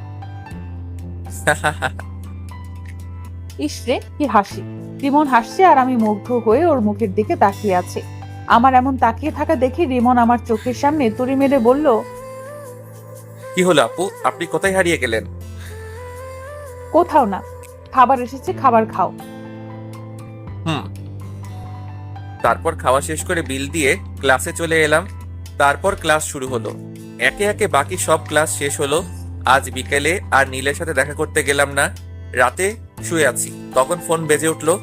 ইসরে কি হাসি! রিমন হাসছে আর আমি মুগ্ধ হয়ে ওর মুখের দিকে তাকিয়ে আছি। আমার এমন তাকিয়ে থাকা দেখে রিমন আমার চোখের সামনে তুড়ি মেরে বলল, কি হলো আপু, আপনি কোথায় হারিয়ে গেলেন? কোথাও না, খাবার এসেছে, খাবার খাও। তারপর খাওয়া শেষ করে বিল দিয়ে ক্লাসে চলে এলাম। তারপর ক্লাস শুরু হলো। একে একে বাকি সব ক্লাস শেষ হলো। আজ বিকেলে আর নীলের সাথে দেখা করতে গেলাম না। রাতে শুয়ে আছি, তখন ফোন বেজে উঠলো।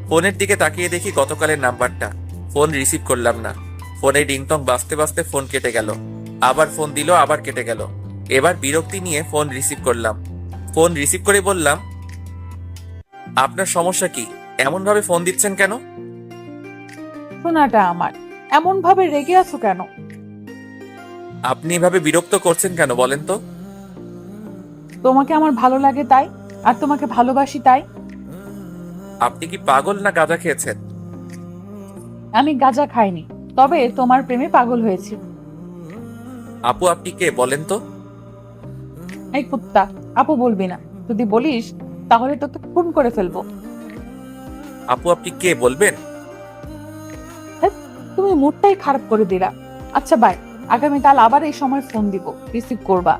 ফোনের দিকে তাকিয়ে দেখি গতকালের নাম্বারটা। ফোন রিসিভ করলাম না। ফোনে রিংটং বাজতে বাজতে ফোন কেটে গেল। আবার ফোন দিল, আবার কেটে গেল। এবার বিরক্তি নিয়ে ফোন রিসিভ করলাম। ফোন রিসিভ করে বললাম, আপনার সমস্যা কি? এমন ভাবে ফোন দিচ্ছেন কেন? শোনাটা আমার, এমন ভাবে রেগে আছো কেন? আপনি এভাবে বিরক্ত করছেন কেন বলেন তো? তোমাকে আমার ভালো লাগে তাই, আর তোমাকে ভালোবাসি তাই। আপনি কি পাগল না গাঁজা খেয়েছেন? আমি গাঁজা খাইনি, তবে তোমার প্রেমে পাগল হয়েছি। আপু আপনি কে বলেন তো? এই কুত্তা, আপু বলবি না। যদি বলিস তাহলে তোকে খুন করে ফেলবো। আপু আপনি কে বলবেন? তুমি মুডটাই খারাপ করে দিলা। আচ্ছা বাই, আগামীকাল আবার এই সময় ফোন দিব, রিসিভ করবা।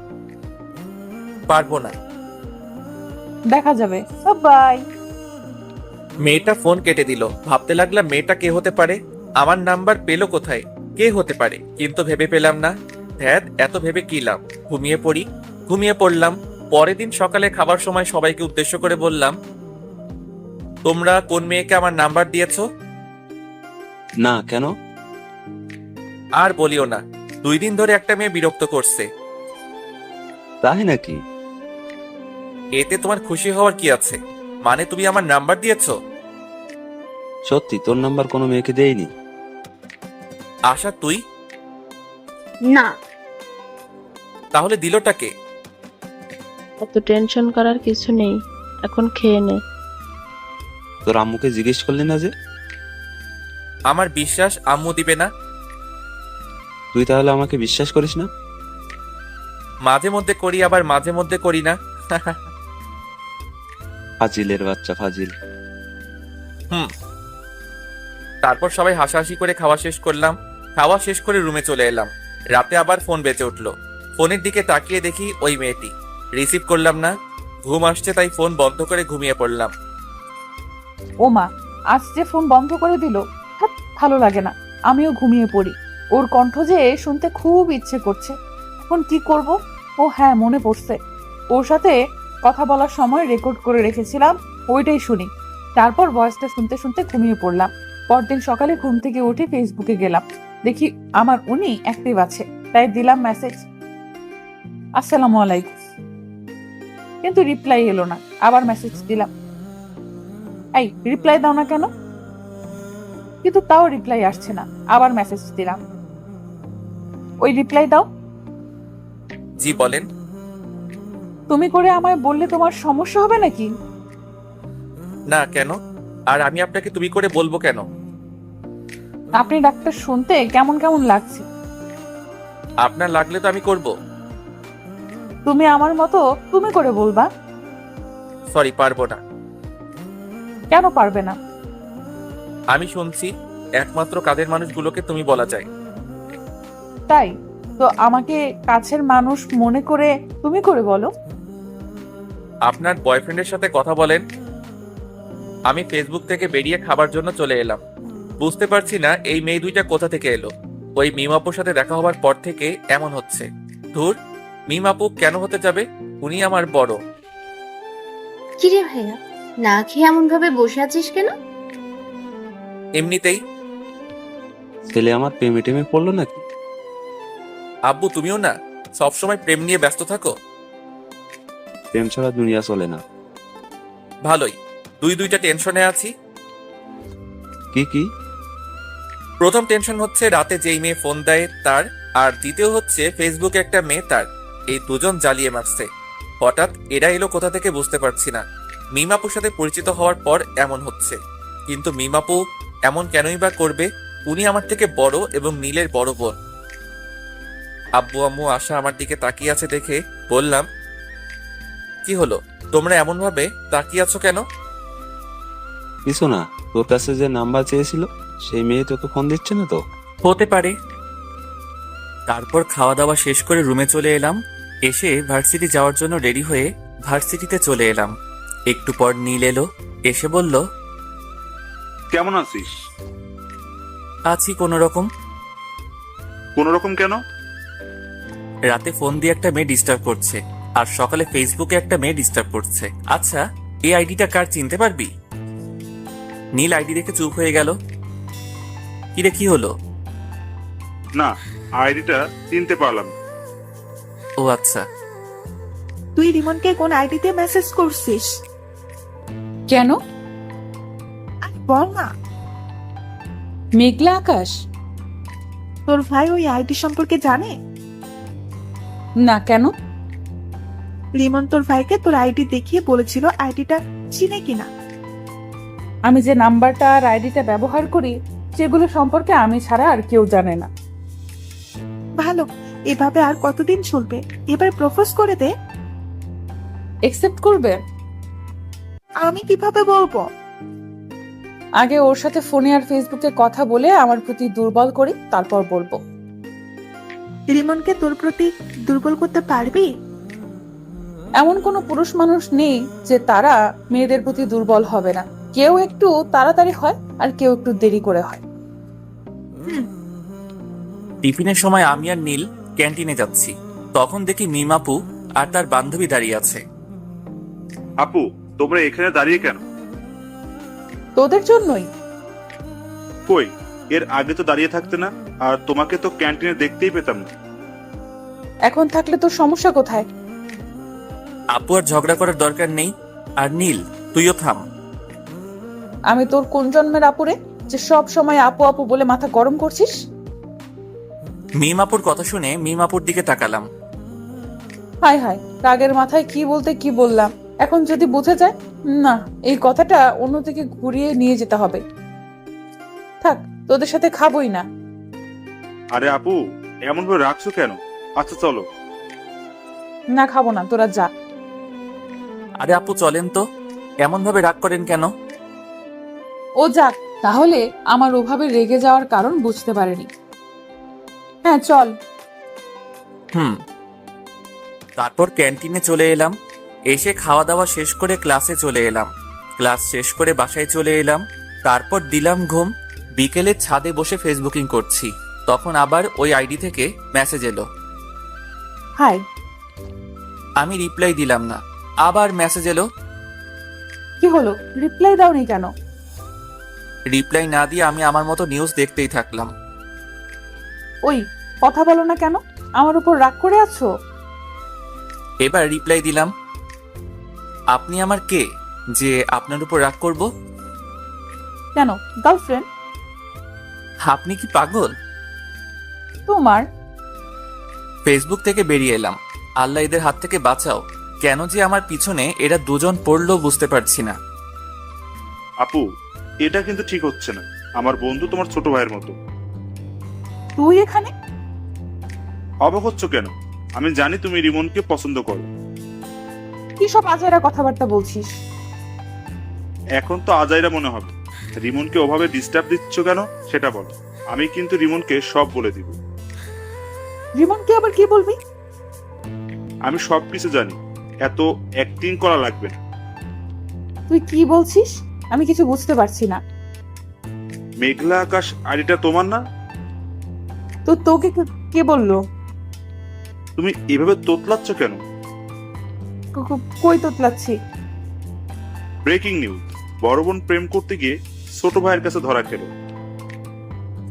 পারবো না। দেখা যাবে। বাই। মেয়েটা ফোন কেটে দিল। ভাবতে লাগলাম মেয়েটা কে হতে পারে, আমার নাম্বার পেলো কোথায়, কে হতে পারে, কিন্তু ভেবে পেলাম না। ধ্যাত, এত ভেবে কি লাভ, ঘুমিয়ে পড়ি। ঘুমিয়ে পড়লাম। পরের দিন সকালে খাবার সময় সবাইকে উদ্দেশ্য করে বললাম, তোমরা কোন মেয়েকে আমার নাম্বার দিয়েছো? না, কেন? আর বলিও না, 2 দিন ধরে একটা মেয়ে বিরক্ত করছে। তাই নাকি? এতে তোমার খুশি হওয়ার কি আছে? মানে তুমি আমার নাম্বার দিয়েছো? সত্যি তোর নাম্বার কোনো মেয়েকে দেয়নি? আশা তুই? না। তাহলে দিলটা কে? এত টেনশন করার কিছু নেই, এখন খেয়ে নে। তোর আম্মুকে জিজ্ঞেস করলি না যে? আমার বিশ্বাস আম্মু দিবে না। তুই তাহলে আমাকে বিশ্বাস করিস না? মাঝে মধ্যে করি, আবার মাঝে মধ্যে করি না। ফাজিলের বাচ্চা ফাজিল। তারপর সবাই হাসাহাসি করে খাওয়া শেষ করলাম। খাওয়া শেষ করে রুমে চলে এলাম। রাতে আবার ফোন বেজে উঠলো। ফোনের দিকে তাকিয়ে দেখি ওই মেয়েটি। রিসিভ করলাম না। ঘুম আসছে তাই ফোন বন্ধ করে ঘুমিয়ে পড়লাম। ও মা, আজ যে ফোন বন্ধ করে দিল, ভালো লাগে না। আমিও ঘুমিয়ে পড়ি। ওর কণ্ঠ যে শুনতে খুব ইচ্ছে করছে। এখন কি করব? ও হ্যাঁ, মনে পড়ছে, ওর সাথে কথা বলার সময় রেকর্ড করে রেখেছিলাম, ওইটাই শুনি। তারপর ভয়েসটা শুনতে শুনতে ঘুমিয়ে পড়লাম। পরদিন সকালে ঘুম থেকে উঠে ফেসবুকে গেলাম, দেখি আমার উনি অ্যাক্টিভ আছে, তাই দিলাম মেসেজ, আসসালামু আলাইকুম। কিন্তু রিপ্লাই এলো না। আবার মেসেজ দিলাম, এই রিপ্লাই দাও না কেন? কিন্তু তাও রিপ্লাই আসছে না। আবার মেসেজ দিলাম, ওই রিপ্লাই দাও। জি বলেন। তুমি করে আমায় বললে তোমার সমস্যা হবে নাকি? না, কেন? আর আমি আপনাকে তুমি করে বলবো কেন? আপনি ডাক্তার শুনতে কেমন কেমন লাগছে। আপনার লাগলে তো আমি করব। তুমি আমার মতো তুমি করে বলবা। সরি, পারবো না। কেন পারবে না? আমি শুনছি একমাত্র কাজের মানুষগুলোকে তুমি বলা যায়। তাই তো আমাকে কাছের মানুষ মনে করে তুমি করে বলো। আপনার বয়ফ্রেন্ডের সাথে কথা বলেন। আমি ফেসবুক থেকে বেরিয়ে খাবার জন্য চলে এলাম। বুঝতে পারছি না এই মেয়ে দুইটা কোথা থেকে এলো। ওই মিমাপুর সাথে দেখা হবার পর থেকে এমন হচ্ছে। ধুর, মিমাপু কেন হতে যাবে? উনি আমার বড়। কিরে ভাইয়া, না খেয়ে এমন ভাবে বসে আছিস কেন? এমনিতেই। ছেলে আমার প্রেমে টেমে পড়লো নাকি? আব্বু, তুমিও না সবসময় প্রেম নিয়ে ব্যস্ত থাকো। প্রেম ছাড়া দুনিয়া চলে না। ভালোই, দুইটা টেনশনে আছি। কি কি? প্রথম টেনশন হচ্ছে রাতে যেই মেয়ে ফোন দেয় তার, আর দ্বিতীয় হচ্ছে ফেসবুকে একটা মেয়ে তার। এই দুজন জ্বালিয়ে মারছে। হঠাৎ এরা এলো কোথা থেকে বুঝতে পারছি না। মিমাপুর সাথে পরিচিত হওয়ার পর এমন হচ্ছে। কিন্তু মিমাপু এমন কেনই বা করবে? উনি আমার থেকে বড় এবং নীলের বড় বোন। আব্বু আম্মু আশা আমার দিকে তাকিয়ে আছে দেখে বললাম, কি হলো, তোমরা এমন ভাবে তাকিয়ে আছো কেন? কিছু না, তোর কাছে যে নাম্বার চেয়েছিল সেই মেয়ে তোকে ফোন দিচ্ছে না তো? হতে পারে। তারপর খাওয়া দাওয়া শেষ করে রুমে চলে এলাম। এসে ভার্সিটি যাওয়ার জন্য রেডি হয়ে ভার্সিটিতে চলে এলাম। একটু পর নীল এলো। এসে বলল, কেমন আছিস? আছি কোনো রকম। কোন রকম কেন? রাতে ফোন দিয়ে একটা মেয়ে ডিস্টার্ব করছে, আর সকালে ফেসবুকে একটা মেয়ে ডিস্টার্ব করছে। আচ্ছা, এই আইডিটা কার চিনতে পারবি? নীল আইডি দেখে চুপ হয়ে গেল। কিরে, কি হলো? না, আইডিটা চিনতে পারলাম না। ও আচ্ছা। তুই রিমনকে কোন আইডিতে মেসেজ করছিস? কেন? আরে বল না। মেঘলা আকাশ? তোর ভাই ওই আইডি সম্পর্কে জানে? না, কেন? রিমন তোর ভাইকে তোর আইডি দেখিয়ে বলেছিল আইডিটা চিনে কিনা। আমি যে নাম্বারটা আর আইডিটা ব্যবহার করি সেগুলো সম্পর্কে আমি ছাড়া আর কেউ জানে না। ভালো, এভাবে আর কতদিন চলবে? এবার প্রপোজ করে দে। একসেপ্ট করবে? আমি কিভাবে বলবো? আগে ওর সাথে ফোনে আর ফেসবুকে কথা বলে আমার প্রতি দুর্বল করি, তারপর বলবো। রিমনকে তোর প্রতি দুর্বল করতে পারবি? এমন কোনো পুরুষ মানুষ নেই যে তারা মেয়েদের প্রতি দুর্বল হবে না। কেউ একটু তাড়াতাড়ি হয় আর কেউ একটু দেরি করে হয়। টিফিনের সময় আমি আর নীল ক্যান্টিনে যাচ্ছি। তখন দেখি মিমাপু আর তার বান্ধবী দাঁড়িয়ে আছে। আপু, তোমরা এখানে দাঁড়িয়ে কেন? তোদের জন্যই। কই, এর আগে তো দাঁড়িয়ে থাকতে না, আর তোমাকে তো ক্যান্টিনে দেখতেই পেতাম না। এখন থাকলে তোর সমস্যা কোথায়? আপু আর ঝগড়া করার দরকার নেই। আর নীল, তুইও থাম। আমি তোর কোন জন্মের আপুরে যে সব সময় আপু আপু বলে মাথা গরম করছিস? মিমাপুর কথা শুনে মিমাপুর দিকে তাকালাম। হায় হায়, রাগের মাথায় কি বলতে কি বললাম। এখন যদি বুঝে যায়, না, এই কথাটা অন্যদিকে ঘুরিয়ে নিয়ে যেতে হবে। থাক, তোদের সাথে খাবোই না। আরে আপু, এমন ভাবে রাখছো কেন? আচ্ছা চলো। না খাবো না, তোরা যা। আরে আপু চলেন তো, এমন ভাবে রাগ করেন কেন? ও যাক, তাহলে আমার ওভাবে রেগে যাওয়ার কারণ বুঝতে পারেনি। হ্যাঁ চল। হুম। তারপর ক্যান্টিনে চলে এলাম, এসে খাওয়া দাওয়া শেষ করে ক্লাসে চলে এলাম, ক্লাস শেষ করে বাসায় চলে এলাম, তারপর দিলাম ঘুম। বিকেলে ছাদে বসে ফেসবুকিং করছি, তখন আবার ওই আইডি থেকে মেসেজ এলো। হাই। আমি রিপ্লাই দিলাম না, আবার মেসেজ এলো। কি হলো, রিপ্লাই দাওনি কেন? রিপ্লাই না দিয়ে আমি আমার মতো নিউজ দেখতেই থাকলাম। ওই, কথা বলো না কেন? আমার উপর রাগ করে আছো? এবার রিপ্লাই দিলাম, আপনি আমার কে যে আপনার উপর রাগ করব? কেন, গার্লফ্রেন্ড? আপনি কি পাগল? তোমার? ফেসবুক থেকে বেরিয়ে এলাম। আল্লাহ এদের হাত থেকে বাঁচাও, কেন যে আমার পিছনে এরা দুজন পড়লো বুঝতে পারছি না। আপু, এটা কিন্তু ঠিক হচ্ছে না। আমার বন্ধু তোমার ছোট ভাইয়ের মতো। তুই এখানে? অবাক হচ্ছ কেন? আমি জানি তুমি রিমনকে পছন্দ করো। কি সব আজাইরা কথাবার্তা বলছিস? এখন তো আজাইরা মনে হবে। রিমনকে ওভাবে ডিস্টার্ব দিচ্ছ কেন সেটা বলো। আমি কিন্তু রিমনকে সব বলে দিব। রিমনকে আবার কি বলবি? আমি সবকিছু জানি, এত অ্যাক্টিং করা লাগবে না। তুই কি বলছিস? আমি কিছু বুঝতে পারছি না। মেঘলা আকাশ আইডিটা তোমার না? তো তোকে কে বললো? তুমি এভাবে তোতলাচ্ছ কেন? কই তোতলাচ্ছি? ব্রেকিং নিউজ, বড় বোন প্রেম করতে গিয়ে ছোট ভাইয়ের কাছে ধরা খেলো।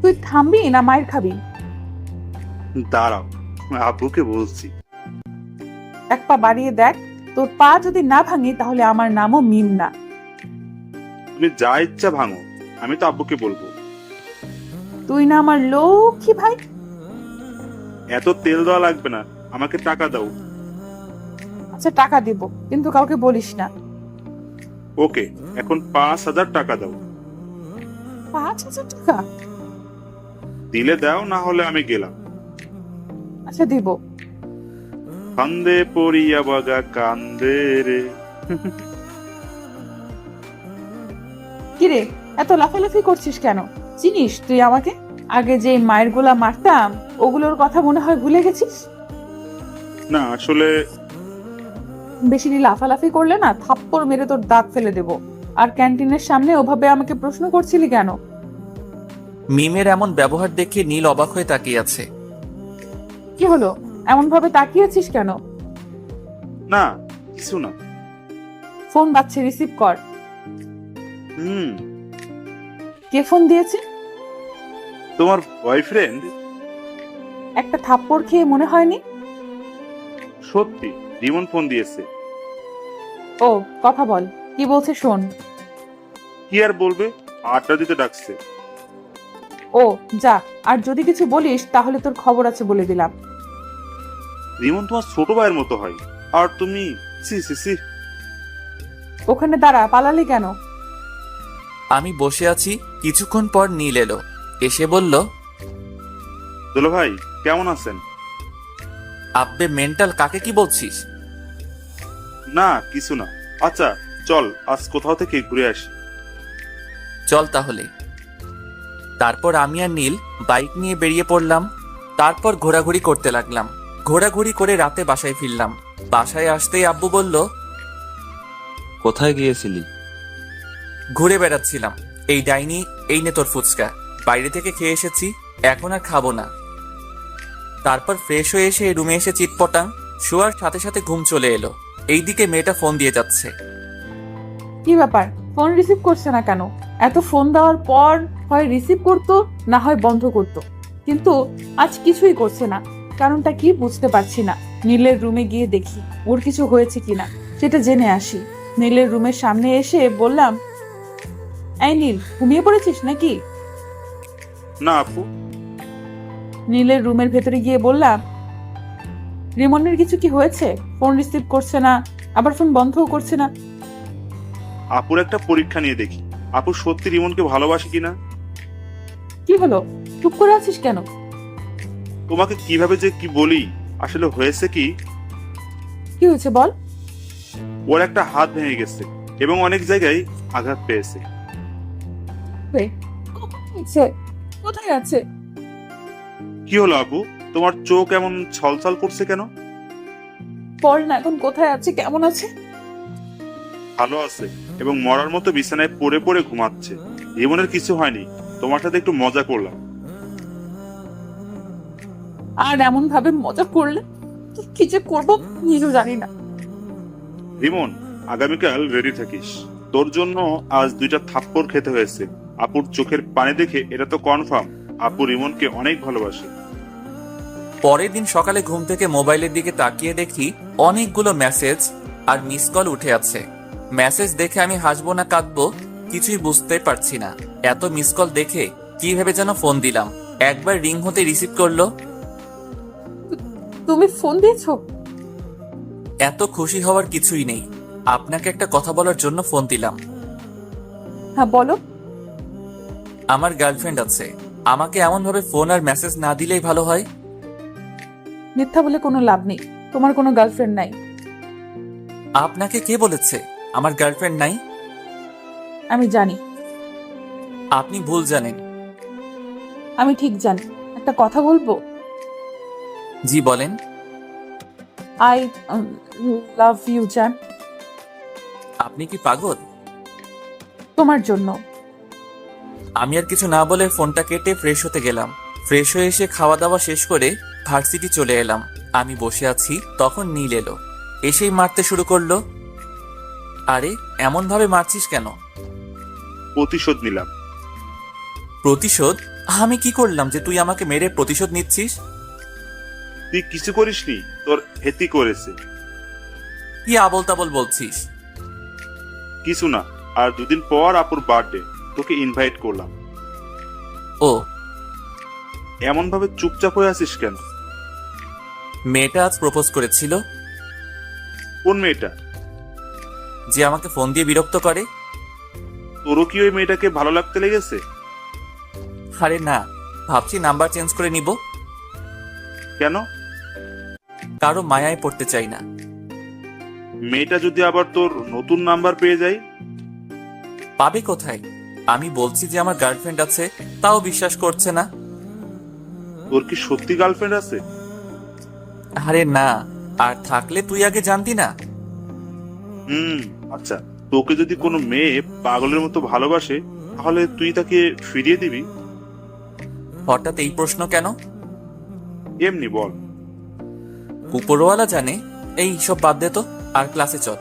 তুই থামবি না মায়ের খাবি? দাঁড়াও, আব্বুকে বলছি। এক পা বাড়িয়ে দেখ, তোর পা যদি না ভাঙি তাহলে আমার নামও মিম না। তুমি যা ইচ্ছা ভাঙো, আমি তো আব্বুকে বলবো। তুই না আমার লক্ষ্মী ভাই? এত তেল দেওয়া লাগবে না, আমাকে টাকা দাও। আচ্ছা টাকা দিব, কিন্তু কাউকে বলিস না। ওকে, এখন 5,000 টাকা দাও। 5,000 টাকা? দিলে দাও, না হলে আমি গেলাম। আচ্ছা দিব। কান্দে পড়িয়া বাগা কান্দে রে। কিরে, এত লাফালাফি করছিস কেন? চিনিস তুই আমাকে? আগে যে মায়ের গোলা মারতাম, ওগুলোর কথা মনে হয় ভুলে গেছিস? না আসলে বেশি লাফালাফি করলে না থাপ্পড় মেরে তোর দাঁত ফেলে দেব। আর ক্যান্টিনের সামনে ওভাবে আমাকে প্রশ্ন করছিলি কেন? মিমের এমন ব্যবহার দেখে নীল অবাক হয়ে তাকিয়ে আছে। কি হলো, এমন ভাবে তাকিয়েছিস কেন? না, কিছু না। ফোন বাজছে, রিসিভ কর। হুম, কে ফোন দিয়েছে? তোমার বয়ফ্রেন্ড। একটা থাপ্পড় খেয়ে মনে হয়নি? সত্যি, রিমন ফোন দিয়েছে। ও, কথা বল, কি বলছে শোন। কি আর বলবে, আড্ডা দিতে ডাকছে। ও যা, আর যদি কিছু বলিস তাহলে তোর খবর আছে বলে দিলাম। রিমন তোমার ছোট ভাইয়ের মতো হয়, আর তুমি সি সি সি। ওখানে দাঁড়া, পালালি কেন? আমি বসে আছি, কিছুক্ষণ পর নীল এলো, এসে বলল, দুলো ভাই কেমন আছেন? আব্বে মেন্টাল, কাকে কি বলছিস? না কিছু না। আচ্ছা চল, আজ কোথাও থেকে ঘুরে আসি। চল তাহলে। তারপর আমি আর নীল বাইক নিয়ে বেরিয়ে পড়লাম। তারপর ঘোরাঘুরি করতে লাগলাম। ঘোরাঘুরি করে রাতে বাসায় ফিরলাম। বাসায় আসতেই আব্বু বলল, কোথায় গিয়েছিলি? ঘুরে বেড়াচ্ছিলাম। এই ডাইনি, এই নে তোর ফুচকা, বাইরে থেকে খেয়ে এসেছি, এখন আর খাবো না। তারপর ফ্রেশ হয়ে এসে রুমে এসে চিটপটাং, শোয়ার সাথে সাথে ঘুম চলে এলো। এইদিকে মেয়েটা ফোন দিয়ে যাচ্ছে। কি ব্যাপার, ফোন রিসিভ করছে না কেন? এত ফোন দেওয়ার পর হয় রিসিভ করতো, না হয় বন্ধ করতো, কিন্তু আজ কিছুই করছে না। কারণটা কি বুঝতে পারছি না। নীলের রুমে গিয়ে দেখি ওর কিছু হয়েছে কিনা, সেটা জেনে আসি। নীলের রুমের সামনে এসে বললাম, এই নীল, ঘুমিয়ে পড়েছিস নাকি? না আপু। নীলের রুমের ভেতরে গিয়ে বললাম, রিমনের কিছু কি হয়েছে? ফোন রিসিভ করছে না, আবার ফোন বন্ধও করছে না। আপুর একটা পরীক্ষা নিয়ে দেখি, আপু সত্যি রিমনকে ভালোবাসে কিনা। কি হলো, চুপ করে আছিস কেন? তোমাকে কিভাবে যে কি বলি, আসলে হয়েছে কি, কি হয়েছে বল। ওর একটা হাত ভেঙে গেছে এবং অনেক জায়গায় আঘাত পেয়েছে। হয়েছে? কোথায় আছে? কি হলো আবু, তোমার চোখ এমন ছলছল করছে কেন? বল না, এখন কোথায় আছে, কেমন আছে? ভালো আছে এবং মরার মতো বিছানায় পড়ে পড়ে ঘুমাচ্ছে। জীবনের কিছু হয়নি, তোমার সাথে একটু মজা করলাম। আর এমন ভাবে মজা করলে তো কি যে করবো নিজেও জানি না। রিমন, আগামীকাল রেডি থাকিস। তোর জন্য আজ 2টা থাপ্পড় খেতে হয়েছে। আপুর চোখের পানি দেখে এটা তো কনফার্ম আপু রিমনকে অনেক ভালোবাসে। পরের দিন সকালে ঘুম থেকে মোবাইলের দিকে তাকিয়ে দেখি অনেকগুলো মেসেজ আর মিস কল উঠে আছে। মেসেজ দেখে আমি হাসবো না কাঁদবো কিছুই বুঝতে পারছি না। এত মিস কল দেখে কিভাবে যেন ফোন দিলাম, একবার রিং হতে রিসিভ করলো। তুমি ফোন দিয়েছো? এত খুশি হওয়ার কিছুই নেই, আপনাকে একটা কথা বলার জন্য ফোন দিলাম। হ্যাঁ বলো। আমার গার্লফ্রেন্ড আছে, আমাকে এমন ভাবে ফোন আর মেসেজ না দিলেই ভালো হয়। মিথ্যা বলে কোনো লাভ নেই, তোমার কোনো গার্লফ্রেন্ড নাই। আপনাকে কে বলেছে আমার গার্লফ্রেন্ড নাই? আমি জানি। আপনি ভুল জানেন। আমি ঠিক জানি। একটা কথা বলবো? জি বলেন। আই লাভ ইউ জান। আপনি কি পাগল? তোমার জন্য। আমি আর কিছু না বলে ফোনটা কেটে ফ্রেশ হতে গেলাম। ফ্রেশ হয়ে এসে খাওয়া দাওয়া শেষ করে ভার্সিটি চলে এলাম। আমি বসে আছি, তখন নীল এলো, এসেই মারতে শুরু করলো। আরে এমন ভাবে মারছিস কেন? প্রতিশোধ নিলাম। প্রতিশোধ? আমি কি করলাম যে তুই আমাকে মেরে প্রতিশোধ নিচ্ছিস? তুই কিছু করিসনি, তোর হেতি করেছে। কি আবল তাবল বলছিস? কিছু না, আর 2 দিন পর আপুর বার্থডে, তোকে ইনভাইট করলাম। ও, এমন ভাবে চুপচাপ হয়ে আছিস কেন? মেয়েটা আজ প্রপোজ করেছিল। কোন মেয়েটা? যে আমাকে ফোন দিয়ে বিরক্ত করে। তোরও কি ওই মেয়েটাকে ভালো লাগতে লেগেছে? আরে না, ভাবছি নাম্বার চেঞ্জ করে নিব। কেন? কারো মায়ায় পড়তে চাই না। মেয়েটা যদি আবার তোর নতুন নাম্বার পেয়ে যায়? পাবে কোথায়? আমি বলছি যে আমার গার্লফ্রেন্ড আছে, তাও বিশ্বাস করছে না। তোর কি সত্যি গার্লফ্রেন্ড আছে? আরে না, আর থাকলে তুই আগে জানতি না। আচ্ছা, তোকে যদি কোনো মেয়ে পাগলের মতো ভালোবাসে তাহলে তুই তাকে ফিরিয়ে দিবি? হঠাৎ এই প্রশ্ন কেন? এমনি বল। উপরওয়ালা জানে। এই সব বাদ দে তো, আর ক্লাসে চল।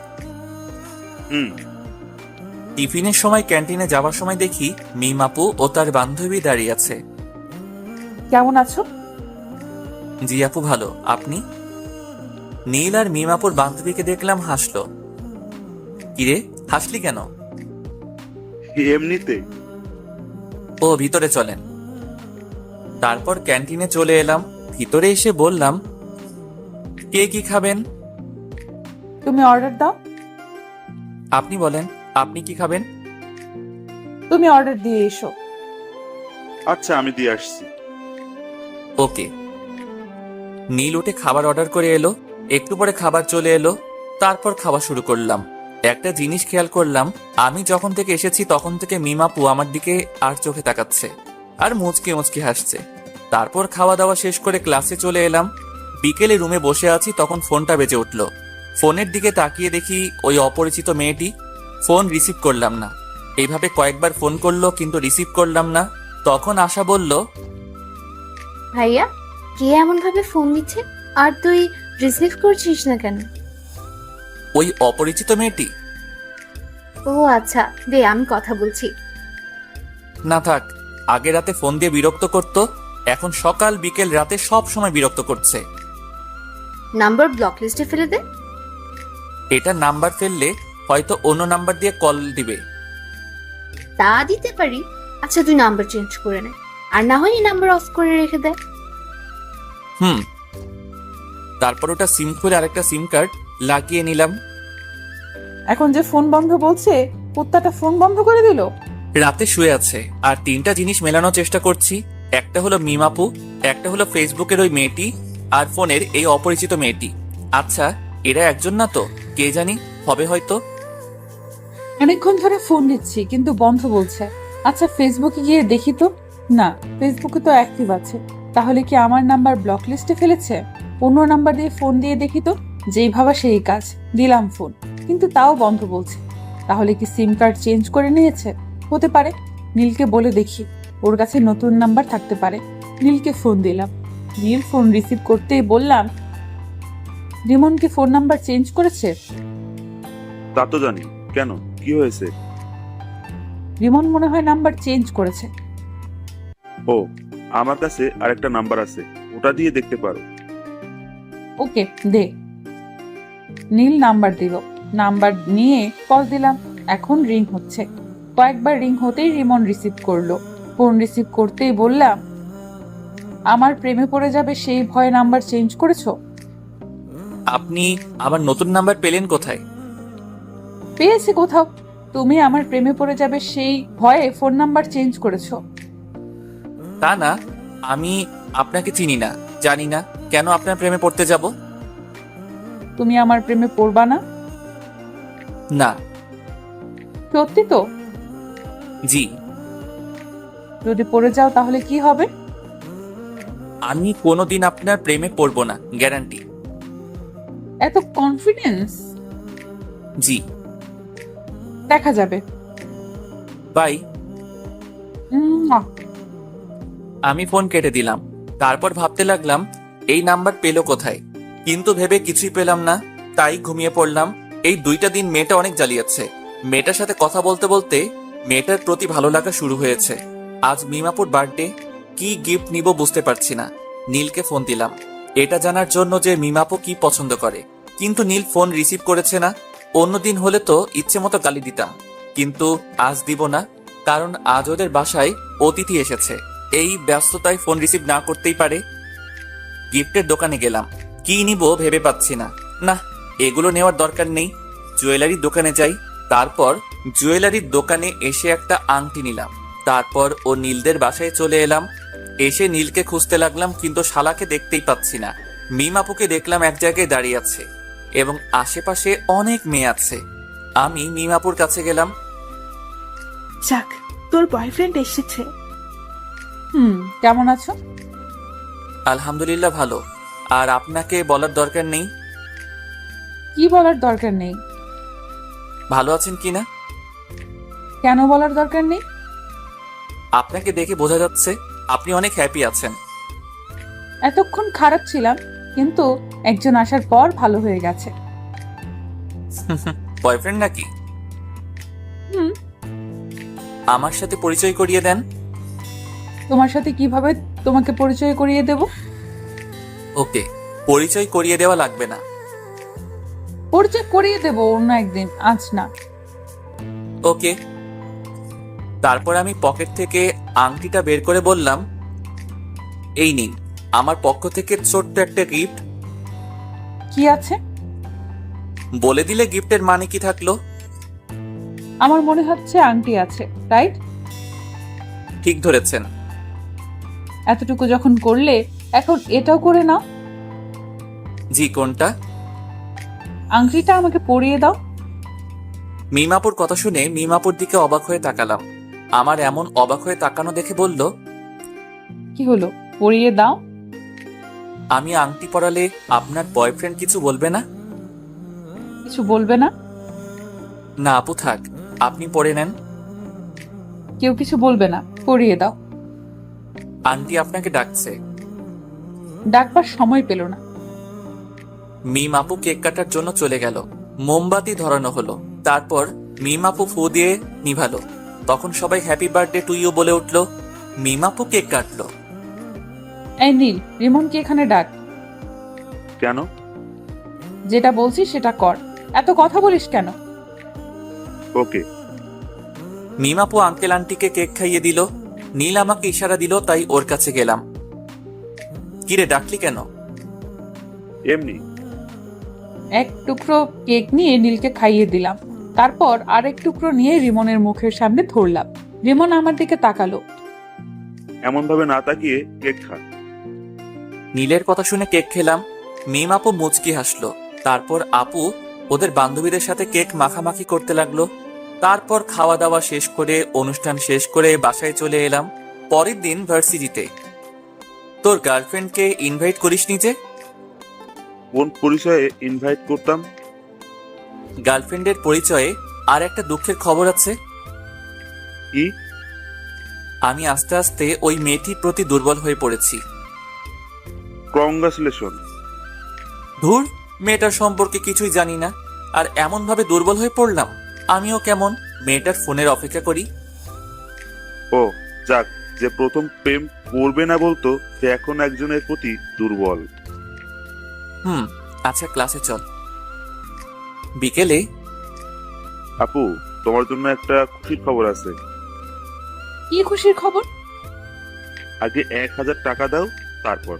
টিফিনের সময় ক্যান্টিনে যাওয়ার সময় দেখি মিম আপু ও তার বান্ধবী দাঁড়িয়ে আছে। কেমন আছো? জি আপু ভালো, আপনি? নীল আর মিম আপুর বান্ধবীকে দেখলাম, হাসলো। কিরে হাসলি কেন? এমনিতে। ও, ভিতরে চলেন। তারপর ক্যান্টিনে চলে এলাম। ভিতরে এসে বললাম, কে কি খাবেন? তুমি অর্ডার দাও। আপনি বলেন, আপনি কি খাবেন? তুমি অর্ডার দিয়ে এসো। আচ্ছা, আমি দিয়ে আসছি। ওকে। নীল উঠে খাবার অর্ডার করে এলো। একটু পরে খাবার চলে এলো। তারপর খাওয়া শুরু করলাম। একটা জিনিস খেয়াল করলাম, আমি যখন থেকে এসেছি তখন থেকে মিম আপু আমার দিকে আর চোখে তাকাচ্ছে আর মুচকি মুচকি হাসছে। তারপর খাওয়া দাওয়া শেষ করে ক্লাসে চলে এলাম। বিকেলে রুমে বসে আছি, তখন ফোনটা বেজে উঠলো। ফোনের দিকে তাকিয়ে দেখি ওই অপরিচিত মেয়েটি। ফোন রিসিভ করলাম না। এইভাবে কয়েকবার ফোন করলো কিন্তু রিসিভ করলাম না। তখন আশা বলল, ভাইয়া, কে এমন ভাবে ফোন দিচ্ছে আর তুই রিসিভ করছিস না কেন? ওই অপরিচিত মেয়েটি। ও আচ্ছা, দে আমি কথা বলছি। না থাক, আগে রাতে ফোন দিয়ে বিরক্ত করতো, এখন সকাল বিকেল রাতে সব সময় বিরক্ত করছে। নাম্বার ব্লক লিস্টে ফেলে দে। এটা নাম্বার ফেললে হয়তো অন্য নাম্বার দিয়ে কল দিবে। তা দিতে পারি। আচ্ছা তুই নাম্বার চেঞ্জ করে নে, আর না হয় এই নাম্বার অফ করে রেখে দে। তারপর ওটা সিম খুলে আরেকটা সিম কার্ড লাগিয়ে নিলাম। এখন যে ফোন বন্ধ বলছে, কুত্তাটা ফোন বন্ধ করে দিল। রাতে শুয়ে আছে আর 3টা জিনিস মেলানোর চেষ্টা করছি। একটা হলো মিম আপু, একটা হলো ফেসবুকের ওই মেয়েটি, আর ফোনের এই অপরিচিত মেয়েটি। আচ্ছা, এরা একজন না তো, কে জানি, হবে হয়তো। অনেকক্ষণ ধরে ফোন দিচ্ছি কিন্তু বন্ধ বলছে। আচ্ছা ফেসবুকে গিয়ে দেখি তো। না, ফেসবুকে তো অ্যাক্টিভ আছে। তাহলে কি আমার নাম্বার ব্লক লিস্টে ফেলেছে? অন্য নাম্বার দিয়ে ফোন দিয়ে দেখি তো। যেই ভাবা সেই কাজ, দিলাম ফোন, কিন্তু তাও বন্ধ বলছে। তাহলে কি সিম কার্ড চেঞ্জ করে নিয়েছে? হতে পারে। নীলকে বলে দেখি, ওর কাছে নতুন নাম্বার থাকতে পারে। নীলকে ফোন দিলাম। নীল ফোন রিসিভ করতেই বললাম, রিমন কি ফোন নাম্বার চেঞ্জ করেছে? তা তো জানি, কেন, কি হয়েছে? রিমন মনে হয় নাম্বার চেঞ্জ করেছে। ও, আমার কাছে আরেকটা নাম্বার আছে, ওটা দিয়ে দেখতে পারো। ওকে, দে। নীল নাম্বার দিল। নাম্বার নিয়ে কল দিলাম। এখন রিং হচ্ছে। কয়েকবার রিং হতেই রিমন রিসিভ করলো। ফোন রিসিভ করতেই বললাম, আমার প্রেমে পড়ে যাবে সেই ভয়ে নাম্বার চেঞ্জ করেছো? আপনি আমার নতুন নাম্বার পেলেন কোথায়? পেয়েছি কোথাও। তুমি আমার প্রেমে পড়ে যাবে সেই ভয়ে ফোন নাম্বার চেঞ্জ করেছো। তা না, আমি আপনাকে চিনি না, জানি না, কেন আপনার প্রেমে পড়তে যাব? তুমি আমার প্রেমে পড়বা না? না। সত্যি তো? জি। যদি পড়ে যাও তাহলে কি হবে? আমি কোনোদিন আপনার প্রেমে পড়ব না, গ্যারান্টি। এত কনফিডেন্স? জি। দেখা যাবে। বাই। উম, আমি ফোন কেটে দিলাম। তারপর ভাবতে লাগলাম এই নাম্বার পেলো কোথায়, কিন্তু ভেবে কিছুই পেলাম না, তাই ঘুমিয়ে পড়লাম। এই 2টা দিন মেয়েটা অনেক জ্বালিয়েছে। মেয়েটার সাথে কথা বলতে বলতে মেয়েটার প্রতি ভালো লাগা শুরু হয়েছে। আজ মিমাপুর বার্থডে, কি গিফট নিব বুঝতে পারছি না। নীলকে ফোন দিলাম এটা জানার জন্য যে মিমাপু কি পছন্দ করে, কিন্তু নীল ফোন রিসিভ করেছে না। অন্যদিন হলে তো ইচ্ছে মতো গালি দিতাম, কিন্তু আজ দিব না, কারণ আজ ওদের বাসায় অতিথি এসেছে। এই ব্যস্ততায় ফোন রিসিভ না করতেই পারে। গিফটের দোকানে গেলাম, কি নিব ভেবে পাচ্ছি না। না, এগুলো নেওয়ার দরকার নেই, জুয়েলারির দোকানে যাই। তারপর জুয়েলারির দোকানে এসে একটা আংটি নিলাম। তারপর ও নীলদের বাসায় চলে এলাম। এসে নীলকে খুঁজতে লাগলাম, কিন্তু শালাকে দেখতেই পাচ্ছি না। মিমাপুকে দেখলাম এক জায়গায় দাঁড়িয়ে আছে এবং আশেপাশে অনেক মেয়ে আছে। আমি মিমাপুর কাছে গেলাম। যাক, তোর বয়ফ্রেন্ড এসেছে। কেমন আছো? আলহামদুলিল্লাহ ভালো। আর আপনাকে বলার দরকার নেই। কি বলার দরকার নেই? ভালো আছেন কিনা? কেন বলার দরকার নেই? আপনাকে দেখে বোঝা যাচ্ছে আপনি অনেক হ্যাপি আছেন। এতক্ষণ খারাপ ছিলাম, কিন্তু একজন আসার পর ভালো হয়ে গেছে। বয়ফ্রেন্ড নাকি? হুম। আমার সাথে পরিচয় করিয়ে দেন। তোমার সাথে কিভাবে তোমাকে পরিচয় করিয়ে দেব? ওকে, পরিচয় করিয়ে দেওয়া লাগবে না। পরিচয় করিয়ে দেব অন্য একদিন, আজ না। ওকে। তারপর আমি পকেট থেকে আংটিটা বের করে বললাম, এই নিন আমার পক্ষ থেকে ছোট্ট একটা গিফট। কি আছে? বলে দিলে গিফটের মানে কি থাকলো? আমার মনে হচ্ছে আংটি আছে, রাইট? ঠিক ধরেছেন। এতটুকু যখন করলে এখন এটাও করে নাও। জি, কোনটা? আংটিটা আমাকে পরিয়ে দাও। মিমাপুর কথা শুনে মিমাপুর দিকে অবাক হয়ে তাকালাম। আমার এমন অবাক হয়ে তাকানো দেখে বলল, কি হলো, পরিয়ে দাও। আমি আংটি পরালে আপনার বয়ফ্রেন্ড কিছু বলবে না? কিছু বলবে না? না আপু থাক, আপনি পরে নেন। কেউ কিছু বলবে না, পরিয়ে দাও। আন্টি আপনাকে ডাকছে। ডাকবার সময় পেল না। মিম আপু কেক কাটার জন্য চলে গেল। মোমবাতি ধরানো হলো। তারপর মিম আপু ফু দিয়ে নিভালো। তখন সবাই হ্যাপি বার্থডে টু ইউ বলে উঠলো। মিম আপু কেক কাটলো। এই নীল, রিমনকে এখানে ডাক। কেন? যেটা বলছি সেটা কর, এত কথা বলিস কেন? ওকে। মিম আপু আঙ্কেল আন্টিকে কেক খাইয়ে দিল। নীল আমাকে ইশারা দিল, তাই ওর কাছে গেলাম। কিরে ডাকলি কেন? এমনি। এক টুকরো কেক নিয়ে নীলকে খাইয়ে দিলাম। তারপর আরেক টুকরো নিয়ে রিমনের মুখের সামনে ধরলাম। রিমন আমার দিকে তাকালো। এমন ভাবে না তাকিয়ে কেক খা। নীলের কথা শুনে কেক খেলাম। মিম আপু মুচকি হাসলো। তারপর আপু ওদের বান্ধবীদের সাথে কেক মাখামাখি করতে লাগলো। তারপর খাওয়া দাওয়া শেষ করে অনুষ্ঠান শেষ করে বাসায় চলে এলাম। পরের দিন ভার্সিটিতে। তোর গার্লফ্রেন্ডকে ইনভাইট করিসনি যে? কোন পরিচয়ে ইনভাইট করতাম? গার্লফ্রেন্ডের পরিচয়ে আর একটা দুঃখের খবর আছে। কি? আমি আস্তে আস্তে ওই মেয়েটির প্রতি দুর্বল হয়ে পড়েছি। কংগ্রাচুলেশন। ধুর, মেয়েটার সম্পর্কে কিছুই জানি না, আর এমন ভাবে দুর্বল হয়ে পড়লাম। আমিও কেমন মেয়েটার ফোনের অপেক্ষা করি। ও যাক, যে প্রথম প্রেম করবে না বলতো সে এখন একজনের প্রতি দুর্বল। আচ্ছা, ক্লাসে চল। বিকেলে। আপু, তোমার জন্য একটা খুশির খবর আছে। কি খুশির খবর? আগে 1000 টাকা দাও, তারপর।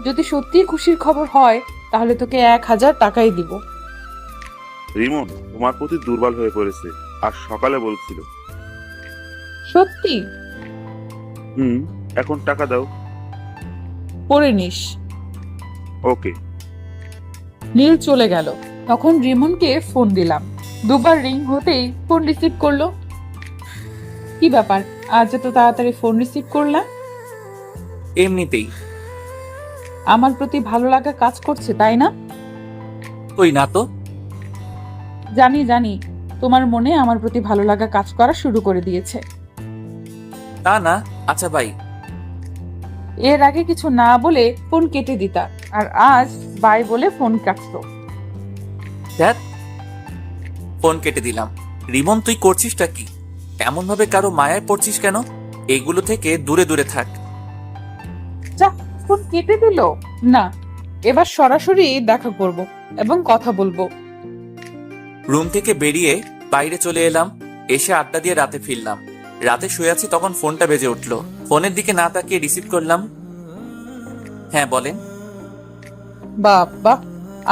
যদি সত্যি খুশির খবর হয় তাহলে তোকে 1000 টাকাই দিব। রিমন তোমার প্রতি দুর্বল হয়ে পড়েছে, আর সকালে বলছিল। সত্যি? এখন টাকা দাও। পরে নিস। ওকে। নীল চলে গেল। তখন রিমনকে ফোন দিলাম। দুবার রিং হতেই ফোন রিসিভ করলো। কি ব্যাপার, আজ এত তাড়াতাড়ি ফোন রিসিভ করলাম? এমনিতেই। আমার প্রতি ভালো লাগা কাজ করছে, তাই না? কই না তো। জানি জানি, তোমার মনে আমার প্রতি ভালো লাগা কাজ করা শুরু করে দিয়েছে। তা না। আচ্ছা বাই। এর আগে কিছু না বলে ফোন কেটে দিতা, আর আজ বাই বলে ফোন কাটতো। ধ্যাৎ, ফোন কেটে দিলাম। রিমন, তুই করছিসটা কি? এমন ভাবে কারো মায়ায় পড়ছিস কেন? এগুলো থেকে দূরে দূরে থাক। যা, ফোন কেটে দিল। না, এবার সরাসরি দেখা করব এবং কথা বলবো। রুম থেকে বেরিয়ে বাইরে চলে এলাম। এসে আড্ডা দিয়ে রাতে ফিরলাম। রাতে শুয়ে আছি, তখন ফোনটা বেজে উঠলো। ফোনের দিকে না তাকিয়ে রিসিভ করলাম। হ্যাঁ, বলেন। বাবা,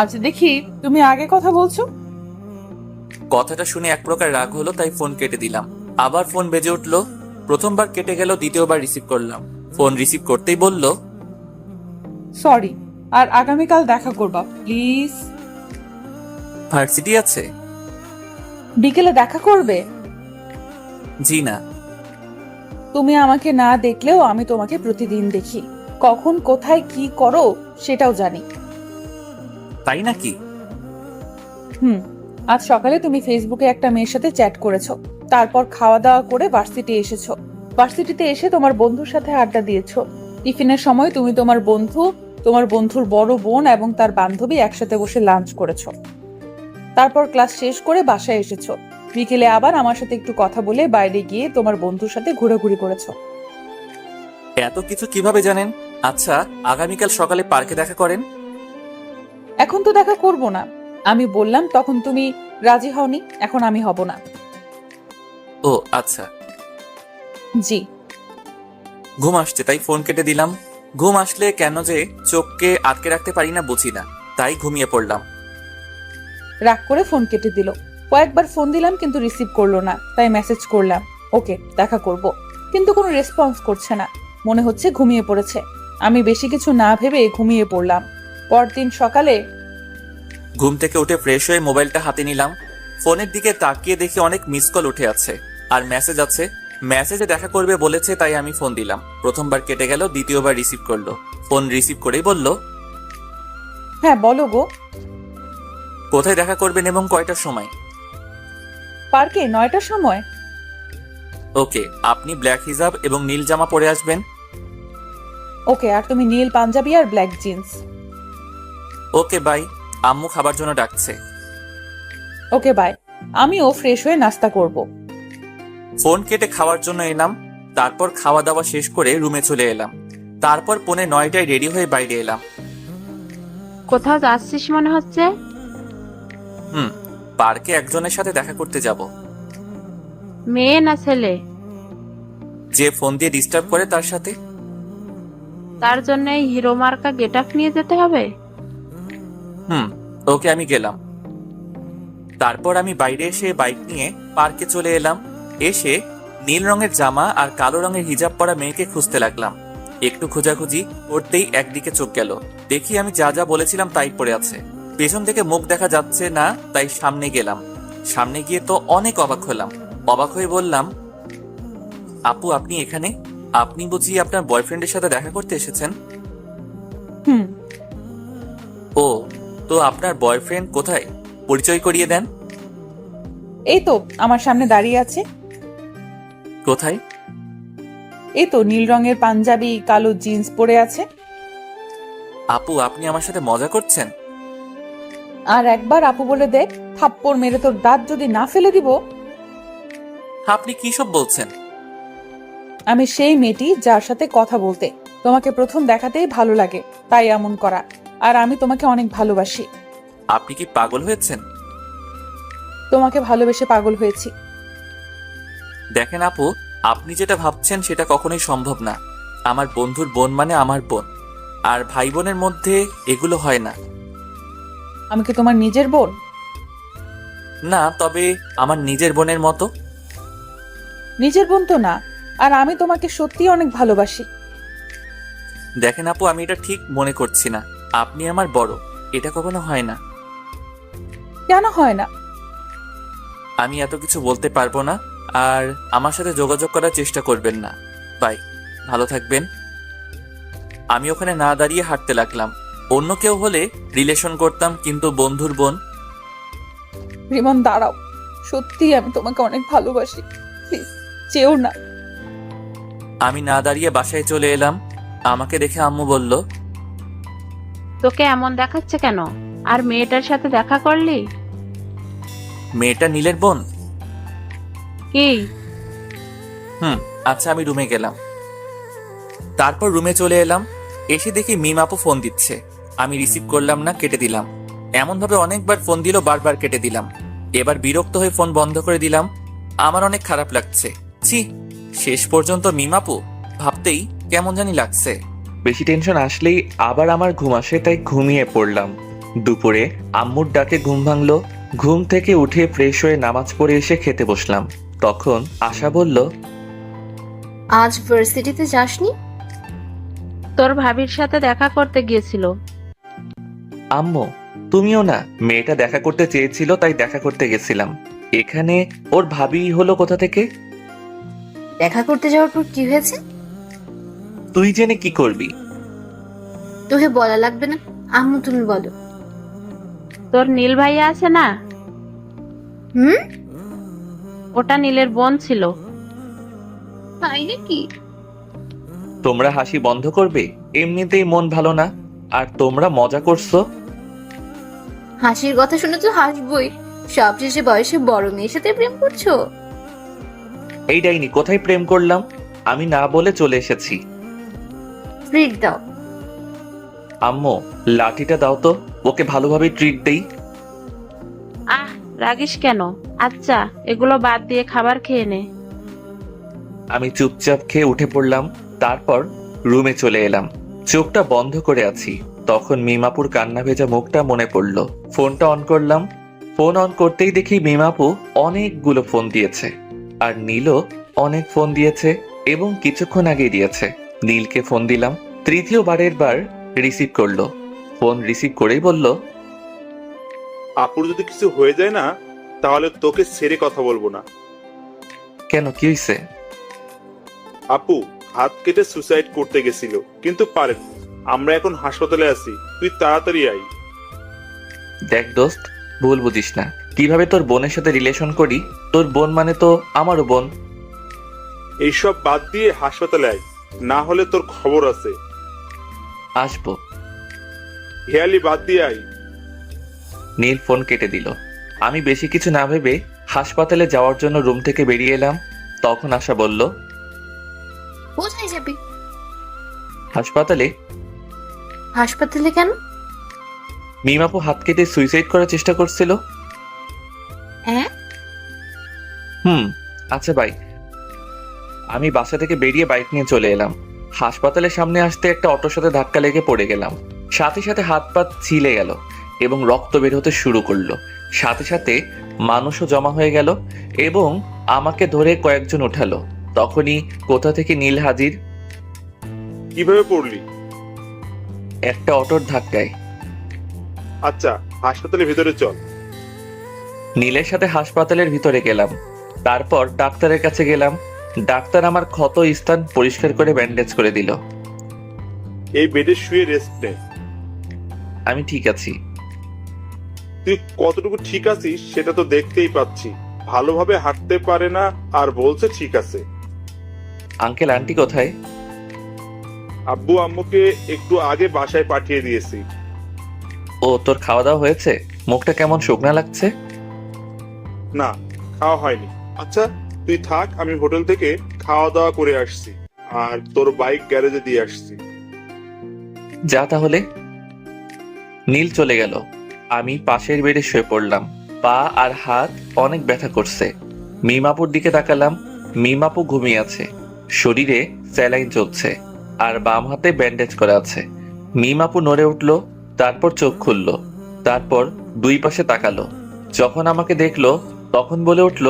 আজ দেখি তুমি আগে কথা বলছো। কথাটা শুনে এক প্রকার রাগ হলো, তাই ফোন কেটে দিলাম। আবার ফোন বেজে উঠলো। প্রথমবার কেটে গেল, দ্বিতীয়বার রিসিভ করলাম। ফোন রিসিভ করতেই বলল, সরি, আর আগামীকাল দেখা করবা প্লিজ। ভার্সিটি আছে? বিকেলে দেখা করবে? জি না। তুমি আমাকে না দেখলেও আমি তোমাকে প্রতিদিন দেখি। কখন কোথায় কি করো সেটাও জানি। তাই নাকি? আজ সকালে তুমি ফেসবুকে একটা মেয়ের সাথে চ্যাট করেছো, তারপর খাওয়া দাওয়া করে ভার্সিটি এসেছো। ভার্সিটিতে এসে তোমার বন্ধুর সাথে আড্ডা দিয়েছো। টিফিনের সময় তুমি তোমার বন্ধু, তোমার বন্ধুর বড় বোন এবং তার বান্ধবী একসাথে বসে লাঞ্চ করেছো। তারপর ক্লাস শেষ করে বাসায় এসেছো। বিকেলে আবার আমার সাথে একটু কথা বলে বাইরে গিয়ে তোমার বন্ধুর সাথে ঘোরাঘুরি করেছো। এত কিছু কিভাবে জানেন? আচ্ছা, আগামীকাল সকালে পার্কে দেখা করেন। এখন তো দেখা করব না। আমি বললাম তখন তুমি রাজি হওনি, এখন আমি হব না। ও আচ্ছা। জি। ঘুম আসছে, তাই ফোন কেটে দিলাম। ঘুম আসলে কেন যে চোখকে আটকে রাখতে পারি না বুঝি না, তাই ঘুমিয়ে পড়লাম। রাগ করে ফোন কেটে দিল। কয়েকবার ফোন দিলাম কিন্তু রিসিভ করলো না, তাই মেসেজ করলাম ওকে দেখা করব, কিন্তু কোনো রেসপন্স করছে না। মনে হচ্ছে ঘুমিয়ে পড়েছে। আমি বেশি কিছু না ভেবে ঘুমিয়ে পড়লাম। পরদিন সকালে ঘুম থেকে উঠে ফ্রেশ হয়ে মোবাইলটা হাতে নিলাম। ফোনের দিকে তাকিয়ে দেখি অনেক মিস কল উঠে আছে আর মেসেজ আছে। মেসেজে দেখা করবে বলেছে, তাই আমি ফোন দিলাম। প্রথমবার কেটে গেল, দ্বিতীয়বার রিসিভ করলো। ফোন রিসিভ করেই বলল, হ্যাঁ বলো গো। কোথায় দেখা করবেন এবং কয়টার সময়? পার্কে 9টার সময়। ওকে, আপনি ব্ল্যাক হিজাব এবং নীল জামা পরে আসবেন। ওকে, আর তুমি নীল পাঞ্জাবি আর ব্ল্যাক জিন্স। Okay bye. আম্মু খাবার জন্য ডাকছে। Okay bye. আমিও ফ্রেশ হয়ে নাস্তা করব। ফোন কেটে খাওয়ার জন্য এলাম। তারপর খাওয়া দাওয়া শেষ করে রুমে চলে এলাম। তারপর 9:45 রেডি হয়ে বাইরে এলাম। কোথাও যাচ্ছিস মনে হচ্ছে? পার্কে একজনের সাথে দেখা করতে যাব। মেয়ে না ছেলে? যে ফোন দিয়ে ডিস্টার্ব করে তার সাথে। তার জন্য এই হিরো মার্কা গেট আপ নিয়ে যেতে হবে? ওকে, আমি গেলাম। তারপর আমি বাইরে এসে বাইক নিয়ে পার্কে চলে এলাম। এসে নীল রঙের জামা আর কালো রঙের হিজাব পরা মেয়েকে খুঁজতে লাগলাম। একটু খোঁজাখুঁজি করতেই একদিকে চোখ গেল। দেখি আমি যা যা বলেছিলাম তাই পড়ে আছে। পেছন থেকে মুখ দেখা যাচ্ছে না, তাই সামনে গেলাম। সামনে গিয়ে তো অনেক অবাক হলাম। অবাক হয়ে বললাম, আপু আপনি এখানে? আপনি বুঝি আপনার বয়ফ্রেন্ডের সাথে দেখা করতে এসেছেন? হুম। ও, তো আপনার বয়ফ্রেন্ড কোথায়? পরিচয় করিয়ে দেন। এই তো আমার সামনে দাঁড়িয়ে আছে। কোথায়? এই তো নীল রঙের পাঞ্জাবি, কালো জিন্স পরে আছে। আপু আপনি আমার সাথে মজা করছেন? আর একবার আপু বলে দেখ, থাপ্পড় মেরে তোর দাঁত যদি না ফেলে দিব। আপনি কি সব বলছেন? আমি সেই মেয়েটি যার সাথে কথা বলতে তোমাকে প্রথম দেখাতেই ভালো লাগে, তাই এমন করা। আর আমি তোমাকে অনেক ভালোবাসি। আপনি কি পাগল হয়েছেন? তোমাকে ভালোবেসে পাগল হয়েছি। দেখেন আপু, আপনি যেটা ভাবছেন সেটা কখনোই সম্ভব না। আমার বন্ধুর বোন মানে আমার বোন, আর ভাই বোনের মধ্যে এগুলো হয় না। আমি কি তোমার নিজের বোন? না, তবে আমার নিজের বোনের মতো। নিজের বোন তো না। আর আমি তোমাকে সত্যি অনেক ভালোবাসি। দেখেন আপু, আমি এটা ঠিক মনে করছি না। আপনি আমার বড়, এটা কখনো হয় না। কেন হয় না? আমি এত কিছু বলতে পারবো না, আর আমার সাথে যোগাযোগ করার চেষ্টা করবেন না। বাই, ভালো থাকবেন। আমি ওখানে না দাঁড়িয়ে হাঁটতে লাগলাম। অন্য কেউ হলে রিলেশন করতাম, কিন্তু বন্ধুর বোন। রিমন দাঁড়াও, সত্যি আমি তোমাকে অনেক ভালোবাসি, প্লিজ যেও না। আমি না দাঁড়িয়ে বাসায় চলে এলাম। আমাকে দেখে আম্মু বলল, তোকে এমন দেখাচ্ছে কেন? আর মেয়েটার সাথে দেখা করলি? মেয়েটা নীলের বোন? কি? আচ্ছা, আমি রুমে গেলাম। তারপর রুমে চলে এলাম। এসে দেখি মিম আপু ফোন দিচ্ছে। আমি রিসিভ করলাম না, কেটে দিলাম। এমনভাবে অনেকবার ফোন দিল, বারবার কেটে দিলাম। এবার বিরক্ত হয়ে ফোন বন্ধ করে দিলাম। আমার অনেক খারাপ লাগছে। ছি, শেষ পর্যন্ত মিম আপু ভাবতেই কেমন জানি লাগছে। বেশি টেনশন আসলেই আবার আমার ঘুম আসে, তাই ঘুমিয়ে পড়লাম। দুপুরে আম্মুর ডাকে ঘুম ভাঙলো। ঘুম থেকে উঠে ফ্রেশ হয়ে নামাজ পড়ে এসে খেতে বসলাম। তখন আশা বলল, আজ ভার্সিটিতে যাসনি? তোর ভাবির সাথে দেখা করতে গিয়েছিল। আম্মু তুমিও না? মেয়েটা দেখা করতে চেয়েছিল, তাই দেখা করতে গেছিলাম। এখানে ওর ভাবি হলো কোথা থেকে? দেখা করতে যাওয়ার পর কি হয়েছে? তুই জেনে কি করবি? তোকে বলা লাগবে না, আম্মু তুমি বলো। তোর নীল ভাইয়া আছে না? হুম, ওটা নীলের বোন ছিল। তাই নাকি? তোমরা হাসি বন্ধ করবে? এমনিতেই মন ভালো না, আর তোমরা মজা করছো। হাসির কথা শুনে তো হাসবই। সবশেষে বয়সে বড় মেয়ের সাথে প্রেম করছো? এই ডাইনি, কোথায় প্রেম করলাম? আমি না বলে চলে এসেছি। ট্রিট দাও। আম্মু লাঠিটা দাও তো, ওকে ভালোভাবে ট্রিট দেই। আহ, রাগিস কেন? আচ্ছা, এগুলো বাদ দিয়ে খাবার খেয়ে নে। আমি চুপচাপ খেয়ে উঠে পড়লাম। তারপর রুমে চলে এলাম। চোখটা বন্ধ করে আছি। তখন মিমাপুর কান্না ভেজা মুখটা মনে পড়লো। ফোনটা অন করলাম। ফোন অন করতেই দেখি মিমাপু অনেকগুলো ফোন দিয়েছে, আর নীলও অনেক ফোন দিয়েছে, এবং কিছুক্ষণ আগে দিয়েছে। নীলকে ফোন দিলাম। তৃতীয়বারের বার রিসিভ করলো। ফোন রিসিভ করেই বলল, আপুর যদি কিছু হয়ে যায় না, তাহলে তোকে ছেড়ে কথা বলবো না। কেন, কি হয়েছে? আপু হাত কেটে সুসাইড করতে গেছিল, কিন্তু পারেন। আমরা এখন হাসপাতালে আছি, তুই তাড়াতাড়ি আই। দেখ দোস্ত, ভুল বুঝিস না। কিভাবে তোর বোনের সাথে রিলেশন করি? তোর বোন মানে তো আমারও বোন। এইসব বাদ দিয়ে হাসপাতালে আই, না হলে তোর খবর আছে। আসবো। হেয়ালি বাদ দিয়ে আই। নীল ফোন কেটে দিল। আমি বেশি কিছু না ভেবে হাসপাতালে যাওয়ার জন্য রুম থেকে বেরিয়ে এলাম। তখন আশা বলল, কোথায় যাবি? হাসপাতালে। হাসপাতালে কেন? মিমাপু হাত কেটে সুইসাইড করার চেষ্টা করছিল। হ্যাঁ? আচ্ছা বাই। আমি বাসা থেকে বেরিয়ে বাইক নিয়ে চলে এলাম। হাসপাতালের সামনে আসতে একটা অটোর সাথে ধাক্কা লেগে পড়ে গেলাম। সাথে সাথে হাত পা ছিলে গেল এবং রক্ত বের হতে শুরু করলো। সাথে সাথে মানুষও জমা হয়ে গেল এবং আমাকে ধরে কয়েকজন উঠালো। তখনই কোথা থেকে নীল হাজির। কিভাবে পড়লি? একটা অটোর ধাক্কায়। আচ্ছা, হাসপাতালের ভিতরে চল। নীলের সাথে হাসপাতালের ভিতরে গেলাম। তারপর ডাক্তারের কাছে গেলাম। ডাক্তার আমার ক্ষত স্থান পরিষ্কার করে ব্যান্ডেজ করে দিল। এই বেডে শুয়ে রেস্ট নে। আমি ঠিক আছি। তুই কতটুকু ঠিক আছিস সেটা তো দেখতেই পাচ্ছি। ভালোভাবে হাঁটতে পারে না আর বলছে ঠিক আছে। আঙ্কেল আন্টি কোথায়? আব্বু আম্মুকে একটু আগে বাসায় পাঠিয়ে দিয়েছি। ও, তোর খাওয়া দাওয়া হয়েছে? মুখটা কেমন শুকনা লাগছে? না, খাওয়া হয়নি। আচ্ছা তুই থাক, আমি হোটেল থেকে খাওয়া দাওয়া করে আসছি আর তোর বাইক গ্যারেজে দিয়ে আসছি। যা তাহলে। নীল চলে গেল। আমি পাশের বেডে শুয়ে পড়লাম। পা আর হাত অনেক ব্যথা করছে। মিমাপুর দিকে তাকালাম। মিমাপু ঘুমিয়ে আছে। শরীরে স্যালাইন চলছে আর বাম হাতে ব্যান্ডেজ করা আছে। মিমাপু নড়ে উঠল, তারপর চোখ খুলল, তারপর দুই পাশে তাকালো। যখন আমাকে দেখলো তখন বলে উঠল,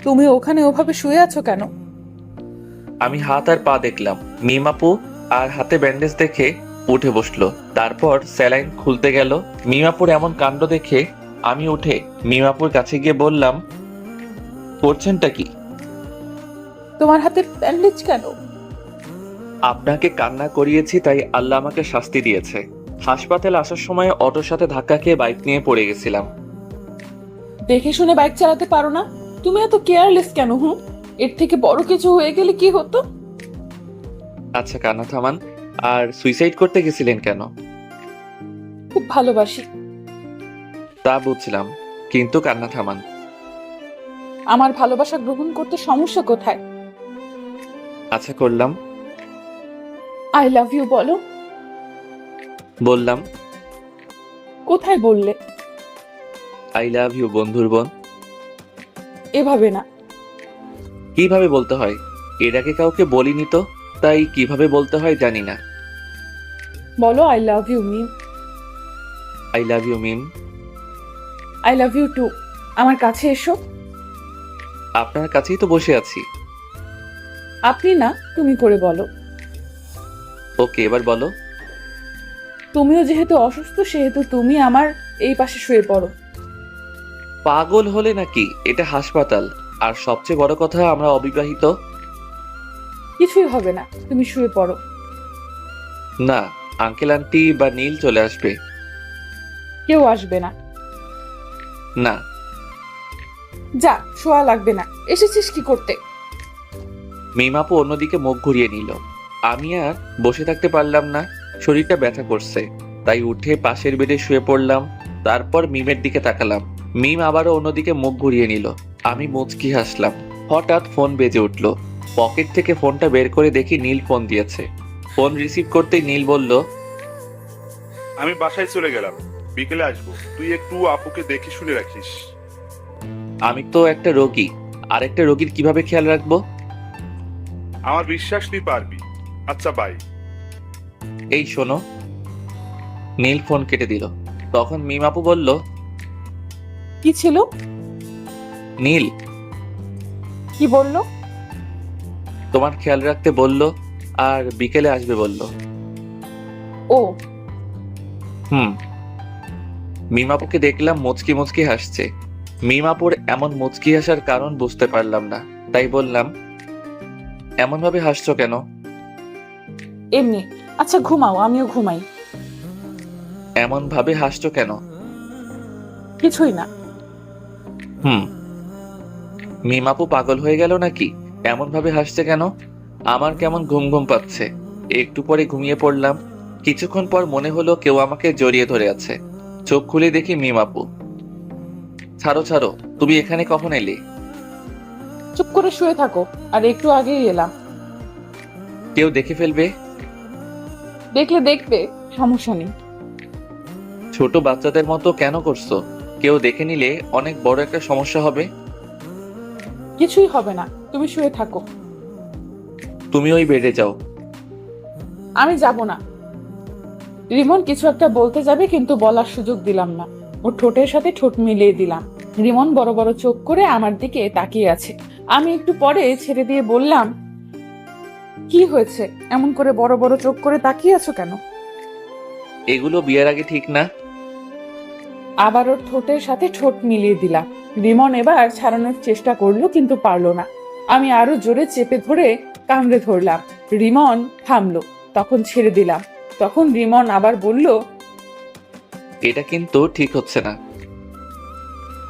তুমি ওখানে ওভাবে শুয়ে আছো কেন? আমি হাত আর পা দেখলাম। মিমাপু আর হাতে ব্যান্ডেজ দেখে উঠে বসলো। তারপর স্যালাইন খুলতে গেল। মিমাপুর এমন কাণ্ড দেখে আমি উঠে মিমাপুর কাছে গিয়ে বললাম, করছেনটা কি? তোমার হাতে ব্যান্ডেজ কেন? আপনাকে কান্না করিয়েছি তাই আল্লাহ আমাকে শাস্তি দিয়েছে। হাসপাতালে আসার সময় অটোর সাথে ধাক্কা খেয়ে বাইক নিয়ে পড়ে গেছিলাম। দেখে শুনে বাইক চালাতে পারো না? তুমি এত কেয়ারলেস কেন? এর থেকে বড় কিছু হয়ে গেলে কি হতো? আচ্ছা কান্না থামান। আর সুইসাইড করতে গেছিলেন কেন? খুব ভালোবাসি। তা বুঝছিলাম, কিন্তু কান্না থামান। আমার ভালোবাসা গ্রহণ করতে সমস্যা কোথায়? আচ্ছা করলাম। আই লাভ ইউ বলো। বললাম। কোথায় বললে? আই লাভ ইউ বন্ধুর বোন। এভাবে না। কিভাবে বলতে হয়? এর আগে কাউকে বলিনি তো, তাই কিভাবে বলতে হয় জানি না। বলো I love you Mim. I love you Mim. I love you too. আমার কাছে এসো। আপনার কাছেই তো বসে আছি। আপনি না, তুমি করে বলো। ওকে, এবার বলো। তুমিও যেহেতু অসুস্থ সেহেতু তুমি আমার এই পাশে শুয়ে পড়ো। পাগল হলে নাকি? এটা হাসপাতাল। আর সবচেয়ে বড় কথা, আমরা অবিবাহিত। কিছুই হবে না, তুমি শুয়ে পড়ো। না, আঙ্কেল আন্টি বা নীল চলে আসবে। কেউ আসবে না। না। যা, শোয়া লাগবে না। এসেছিস কি করতে? মিমাপু অন্যদিকে মুখ ঘুরিয়ে নিল। আমি আর বসে থাকতে পারলাম না। শরীরটা ব্যথা করছে, তাই উঠে পাশের বেডে শুয়ে পড়লাম। তারপর মিমের দিকে তাকালাম। মিম আবারও অন্যদিকে মুখ ঘুরিয়ে নিল। আমি মুচকি হাসলাম। হঠাৎ ফোন বেজে উঠল। পকেট থেকে ফোনটা বের করে দেখি নীল ফোন দিয়েছে। ফোন রিসিভ করতেই নীল বলল, আমি বাসায় চলে গেলাম, বিকেলে আসবো। তুই একটু আপুকে দেখে শুনে রাখিস। আমি তো একটা রোগী, আর একটা রোগীর কিভাবে খেয়াল রাখবো? আমার বিশ্বাস তুই পারবি। আচ্ছা বাই। এই শোনো। নীল ফোন কেটে দিল। তখন মিম আপু বলল, কি ছিল? নীল কি বললো? তোমার খেয়াল রাখতে বলল আর বিকেলে আসবে বলল। ও। মিমাপুকে দেখলাম মুচকি মুচকি হাসছে। মিমাপুর এমন মুচকি হাসার কারণ বুঝতে পারলাম না, তাই বললাম, এমন ভাবে হাসছো কেন? এমনি। আচ্ছা ঘুমাও, আমিও ঘুমাই। এমন ভাবে হাসছো কেন? কিছুই না। মিমাপু পাগল হয়ে গেল নাকি? এমন ভাবে হাসছে কেন? আমার কেমন ঘুম ঘুম পাচ্ছে। একটু পরে ঘুমিয়ে পড়লাম। কিছুক্ষণ পর মনে হলো কেউ আমাকে জড়িয়ে ধরে আছে। চোখ খুলে দেখি মিমাপু। ছাড়ো ছাড়ো, তুমি এখানে কখন এলে? চুপ করে শুয়ে থাকো। আর একটু আগেই এলাম। কেউ দেখে ফেলবে। দেখলে দেখবে, সমস্যা নেই। ছোট বাচ্চাদের মতো কেন করছো? কেউ দেখে নিলে অনেক বড় একটা সমস্যা হবে। কিছুই হবে না, তুমি শুয়ে থাকো। তুমি ওই বেডে যাও। আমি যাব না। রিমন কিছু একটা বলতে যাবে, কিন্তু বলার সুযোগ দিলাম না। ওর ঠোঁটের সাথে ঠোঁট মিলিয়ে দিলাম। রিমন বড় বড় চোখ করে আমার দিকে তাকিয়ে আছে। আমি একটু পরে ছেড়ে দিয়ে বললাম, কি হয়েছে? এমন করে বড় বড় চোখ করে তাকিয়ে আছো কেন? এগুলো বিয়ের আগে ঠিক না। আবার ওর ঠোঁটের সাথে ঠোঁট মিলিয়ে দিলাম। রিমন এবার ছাড়ানোর চেষ্টা করলো, কিন্তু পারলো না। আমি আরো জোরে চেপে ধরে কামড়ে ধরলাম। রিমন থামলো, তখন ছেড়ে দিলাম। তখন রিমন আবার বলল, এটা কিন্তু ঠিক হচ্ছে না।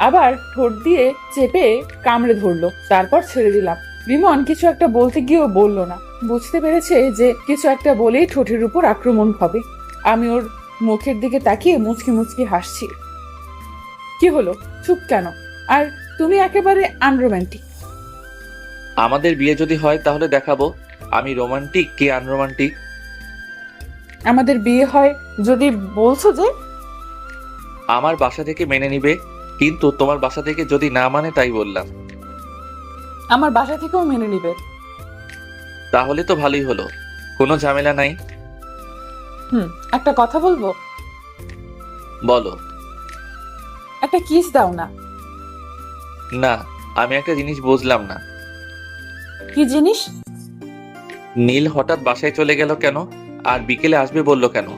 আবার ঠোঁট দিয়ে চেপে কামড়ে ধরলো, তারপর ছেড়ে দিলাম। রিমন কিছু একটা বলতে গিয়েও বলল না। বুঝতে পেরেছে যে কিছু একটা বলেই ঠোঁটের উপর আক্রমণ হবে। আমি ওর মুখের দিকে তাকিয়ে মুচকি মুচকি হাসছি। কি হলো, চুপ কেন? আর তুমি একেবারে আনরোম্যান্টিক। আমাদের বিয়ে যদি হয় তাহলে দেখাবো আমি রোমান্টিক কি আনরোমান্টিক। আমাদের বিয়ে হয় যদি বলছো যে। আমার বাসা থেকে মেনে নিবে, কিন্তু তোমার বাসা থেকে যদি না মানে তাই বললাম। আমার বাসা থেকেও মেনে নিবে। তাহলে তো ভালোই হলো, কোনো ঝামেলা নাই। একটা কথা বলবো? বলো। একটা কিস দাও না। না, আমি একটা জিনিস বুঝলাম না। কি জিনিস? নীল হঠাৎ বাসায় চলে গেল কেন, আর বিকেলে আসবে বললো কেন?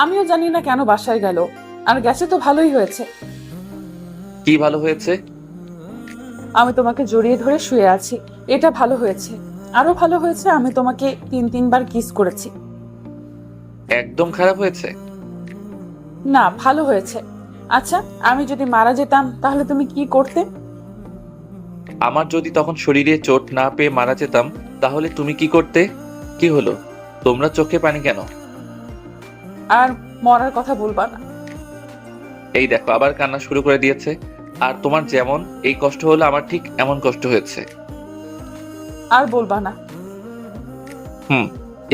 আমিও জানি না কেন বাসায় গেল, আর গেছে তো ভালোই হয়েছে। কি ভালো হয়েছে? আমি তোমাকে জড়িয়ে ধরে শুয়ে আছি, এটা ভালো হয়েছে। আরো ভালো হয়েছে আমি তোমাকে 3-3বার কিস করেছি। একদম খারাপ হয়েছে? না, ভালো হয়েছে। আচ্ছা, আমি যদি মারা যেতাম তাহলে তুমি কি করতে? আমার যদি তখন শরীরে চোট না পেয়ে মারা যেতাম তাহলে তুমি কি করতে? কি হলো, তোমরা চোখে পানি কেন? আর মরার কথা বলবা না। এই দেখো আবার কান্না শুরু করে দিয়েছে। আর তোমার যেমন এই কষ্ট হলো আমার ঠিক এমন কষ্ট হয়েছে। আর বলবা না।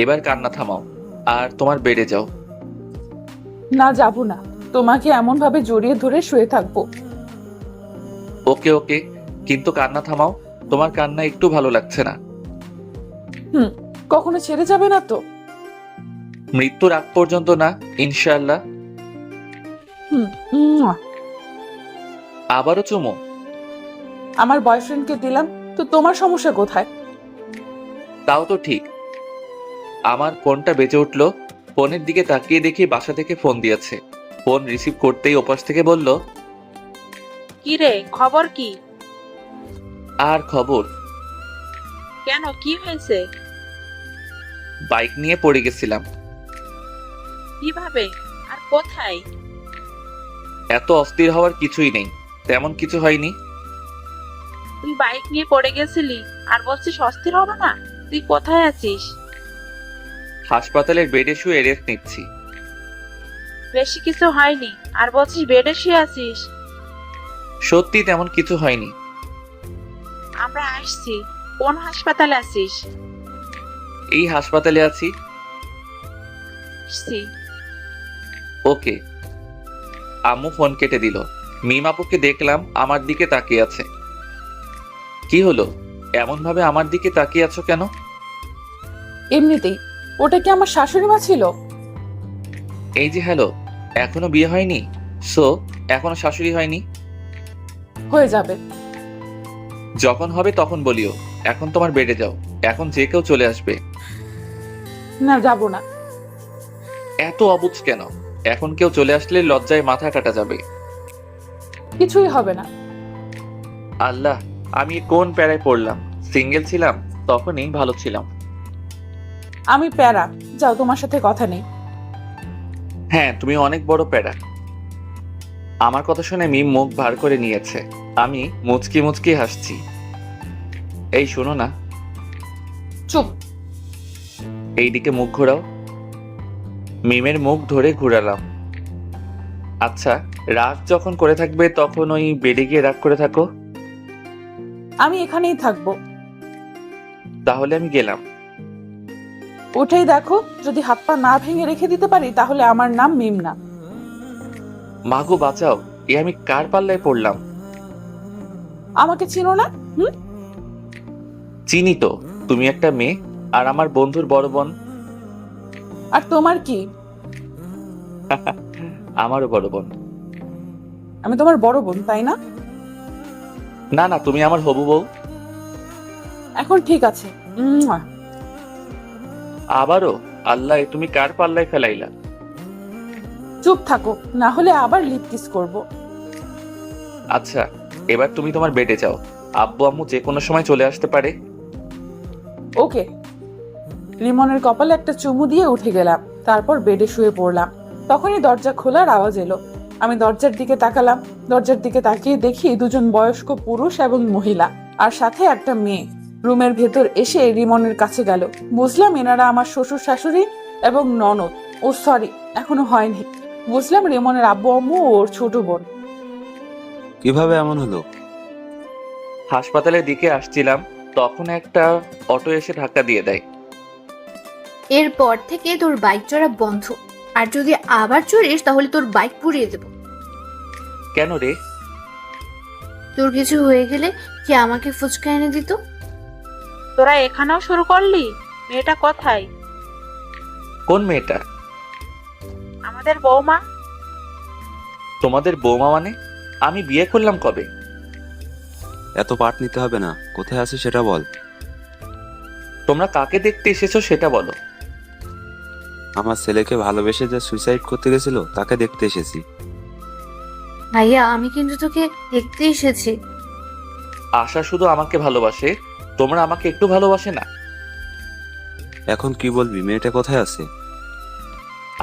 এবার কান্না থামাও আর তোমার বেডে যাও। না, যাবো না। তোমাকে এমন ভাবে জড়িয়ে ধরে শুয়ে থাকবো। ওকে ওকে, কিন্তু কান্না থামাও। তোমার কান্না একটু ভালো লাগছে না। কখনো ছেড়ে যাবে না তো? মৃত্যুর আগ পর্যন্ত না, ইনশাআল্লাহ। উম্মুয়া। আবারও চুমো? আমার বয়ফ্রেন্ডকে দিলাম তো তোমার সমস্যা কোথায়? তাও তো ঠিক। আমার ফোনটা বেজে উঠলো। ফোনের দিকে তাকিয়ে দেখি বাসা থেকে ফোন দিয়েছে। ফোন রিসিভ করতেই ওপাশ থেকে বলল, কি রে, খবর কি? আর খবর? কেন, কি হয়েছে? বাইক নিয়ে পড়ে গেছিলাম। কিভাবে আর কোথায়? এত অস্থির হওয়ার কিছুই নেই, তেমন কিছু হয়নি। তুই বাইক নিয়ে পড়ে গেছিলি আর বলছিস অস্থির হবে না? তুই কোথায় আছিস? হাসপাতালের বেডে শুয়ে রেস্ট নিচ্ছি। বেশি কিছু হয়নি আর বলছিস বেডে শুয়ে আছিস? সত্যি তেমন কিছু হয়নি। আমরা আসছি। কোন হাসপাতালে আছিস? এই হাসপাতালে আছি। আসছি। ওকে। আম্মু ফোন কেটে দিল। মিম আপুকে দেখলাম আমার দিকে তাকিয়ে আছে। কি হলো, এমন ভাবে আমার দিকে তাকিয়ে আছো কেন? এমনিতেই। ওটা কি আমার শাশুড়ি মা ছিল? এই যে হ্যালো, এখনো বিয়ে হয়নি? সো এখনো শাশুড়ি হয়নি? হয়ে যাবে। যখন হবে তখন বলিও। এখন তোমার বেডে যাও, এখন যে কেউ চলে আসবে। না, যাবো না। এত অবুঝ কেন? এখন কেউ চলে আসলে লজ্জায় মাথা কাটা যাবে। কিছুই হবে না। আল্লাহ, আমি কোন প্যারায় পড়লাম। সিঙ্গেল ছিলাম তখনই ভালো ছিলাম। আমি প্যারা। যাও, তোমার সাথে কথা নেই। হ্যাঁ, তুমি অনেক বড় প্যারা। আমার কথা শুনে মিম মুখ ভার করে নিয়েছে। আমি মুচকি মুচকি হাসছি। এই শোনো না। চুপ। এইদিকে মুখ ঘোরাও। মিমের মুখ ধরে ঘুরালাম। আচ্ছা, রাগ যখন করে থাকবে তখন ওই বেডে গিয়ে রাগ করে থাকো। আমি এখানেই থাকবো। তাহলে আমি গেলাম। উঠেই দেখো, যদি হাত পা না ভেঙে রেখে দিতে পারি তাহলে আমার নাম মিম না। মাগো বাঁচাও, এ আমি কার পাল্লায় পড়লাম? আমাকে চিনো না? চিনি তো, তুমি একটা মেয়ে আর আমার বন্ধুর বড় বোন। আর তোমার কি? আমারও বড় বোন। আমি তোমার বড় বোন, তাই না? না না, তুমি আমার হবু বউ। এখন ঠিক আছে। আবারও? আল্লাহ, তুমি কার পাল্লায় ফেলাইলা? চুপ থাকো, না হলে আবার লিপ কিস করবো। আচ্ছা, এবার তুমি তোমার বেডে যাও। আব্বু আম্মু যে কোনো সময় চলে আসতে পারে। ওকে। রিমনের কপালে একটা চুমু দিয়ে উঠে গেলাম, তারপর বেডে শুয়ে পড়লাম। তখনই দরজা খোলার আওয়াজ এলো। আমি দরজার দিকে তাকালাম। দরজার দিকে তাকিয়ে দেখি দুজন বয়স্ক পুরুষ এবং মহিলা, আর সাথে একটা মেয়ে রুমের ভেতর এসে রিমনের কাছে গেল। বুঝলাম এনারা আমার শ্বশুর শাশুড়ি এবং ননদ। ও সরি, এখনো হয়নি। বুঝলাম রিমনের আব্বু আম্মু ও ওর ছোট বোন। কিভাবে এমন হলো? হাসপাতালের দিকে আসছিলাম, তখন একটা অটো এসে ধাক্কা দিয়ে দেয়। এরপর থেকে তোর বাইক চড়া বন্ধ, আর যদি আবার চড়িস তাহলে তোর বাইক পুড়িয়ে দেব। কেন রে? তোর কিছু হয়ে গেলে কি আমাকে ফুচকা এনে দিত? তোরা এখানেও শুরু করলি? মেয়েটা কোথায়? কোন মেয়েটা? আমাদের বৌমা। তোমাদের বৌমা মানে? আমি বিয়ে করলাম কবে? এত পাট নিতে হবে না, কোথায় আছে সেটা বল। তোমরা কাকে দেখতে এসেছো সেটা বলো। আমার ছেলেকে ভালোবেসে যে সুইসাইড করতে গেছিল তাকে দেখতে এসেছি। ভাইয়া, আমি কিন্তু তোকে দেখতে এসেছি। আশা শুধু আমাকে ভালোবাসে, তোমরা আমাকে একটু ভালোবাসে না? এখন কি বলবি, মেয়েটা কোথায় আছে?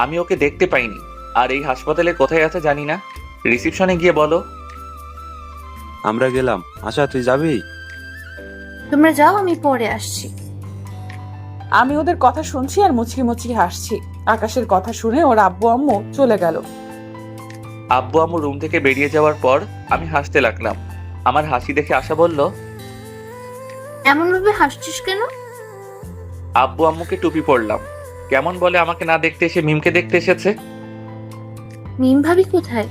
আমি ওকে দেখতে পাইনি, আর এই হাসপাতালে কোথায় আছে জানি না। রিসিপশনে গিয়ে বলো। আমরা গেলাম। আশা, তুই যাবি? তোমরা যাও, আমি পরে আসছি। আমি ওদের কথা শুনছি আর মুচকি মুচকি হাসছি। আকাশের কথা শুনে ওর আব্বু আম্মু চলে গেল। আব্বু আম্মু রুম থেকে বেরিয়ে যাওয়ার পর আমি হাসতে লাগলাম। আমার হাসি দেখে আশা বলল, এমন ভাবে হাসছিস কেন? আব্বু আম্মুকে টুপি পরলাম। কেমন বলে আমাকে না দেখতে এসে মিমকে দেখতে এসেছে। মিম ভাবি কোথায়?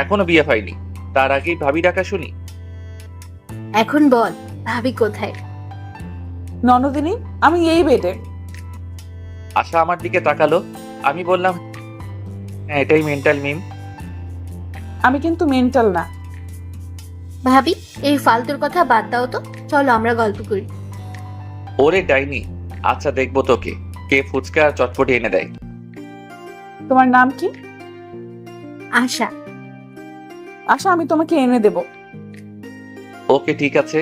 এখনো বিয়ে হয়নি, তার আগেই ভাবি ডাকা শুনি। এখন বল, ভাবি কোথায়? ননদিনী, আমি এই বেডে। আশা আমার দিকে তাকালো। আমি বললাম, হ্যাঁ, এটাই মেন্টাল মিম। আমি কিন্তু মেন্টাল না। ভাবি, এই ফালতুর কথা বাদ দাও তো, চলো আমরা গল্প করি। ওরে ডাইনি, আচ্ছা দেখবো তোকে কে ফুচকা আর চটপটি এনে দেয়। তোমার নাম কি? আশা। আশা, আমি তোমাকে এনে দেব। ওকে ঠিক আছে।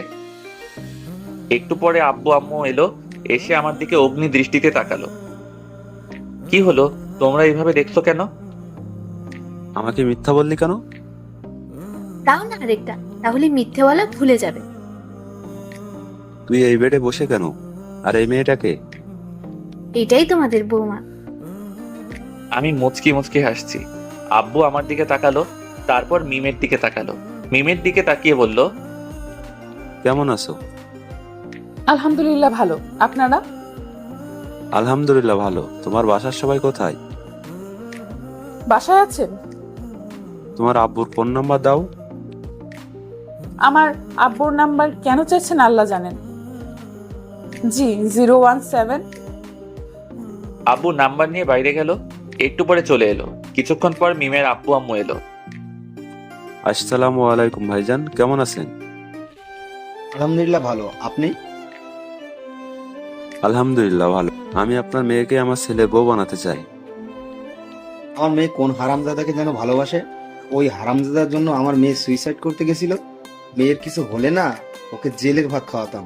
একটু পরে আব্বু আম্মু এলো, এসে আমার দিকে অগ্নি দৃষ্টিতে তাকালো। কি হলো, তোমরা এইভাবে দেখছো কেন? আমাকে মিথ্যা বললি কেন? তাও না আরেকটা, তাহলে মিথ্যেওয়ালা ভুলে যাবে। তুই এই বেডে বসে কেন? আর এই মেয়েটাকে? এটাই তোমাদের বৌমা। আমি মুচকি মুচকি হাসছি। আব্বু আমার দিকে তাকালো, তারপর মিমের দিকে তাকালো। মিমের দিকে তাকিয়ে বলল, কেমন আছো? আলহামদুলিল্লাহ ভালো। আপনারা? আলহামদুলিল্লাহ ভালো। তোমার বাসার সবাই কোথায়? বাসায় আছেন? তোমার আব্বুর ফোন নাম্বার দাও। আমার আব্বুর নাম্বার কেন চাইছেন আল্লাহ জানেন। জি, 017। আব্বু নাম্বার নিয়ে বাইরে গেল। একটু পরে চলে এলো। কিছুক্ষণ পর মিমের আব্বু আম্মু এলো। আসসালামু আলাইকুম ভাইজান, কেমন আছেন? আলহামদুলিল্লাহ ভালো। আপনি? আলহামদুলিল্লাহ ভালো। আমি আপনার মেয়েকে আমার ছেলে বউ বানাতে চাই। আমার মেয়ে কোন হারামজাদাকে যেন ভালোবাসে, ওই হারামজাদার জন্য আমার মেয়ে সুইসাইড করতে গেছিল। মেয়ের কিছু হলে না ওকে জেলের ভাত খাওয়াতাম।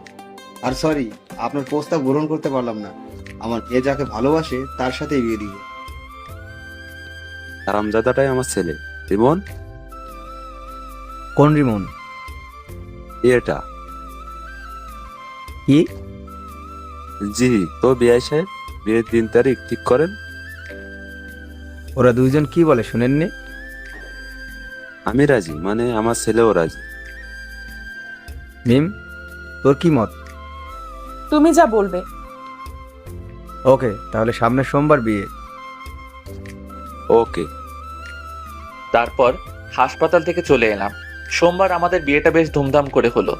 আর সরি, আপনার প্রস্তাব গ্রহণ করতে পারলাম না। আমার মেয়ে যাকে ভালোবাসে তার সাথেই বিয়ে দিব। হারামজাদাটাই আমার ছেলে। রিমন? কোন রিমন? এটা কি? জি, তো বিআই সাহেব, বিয়ের দিন তারিখ ঠিক করেন। ওরা দুইজন কি বলে শুনেননি? আমি রাজি, মানে আমার ছেলেও রাজি। মিম, তোর কি মত? তুমি যা বলবে। ওকে, তাহলে সামনের সোমবার বিয়ে। ওকে। তারপর হাসপাতাল থেকে চলে এলাম। সোমবার আমাদের বিয়েটা বেশ ধুমধাম করে হলো।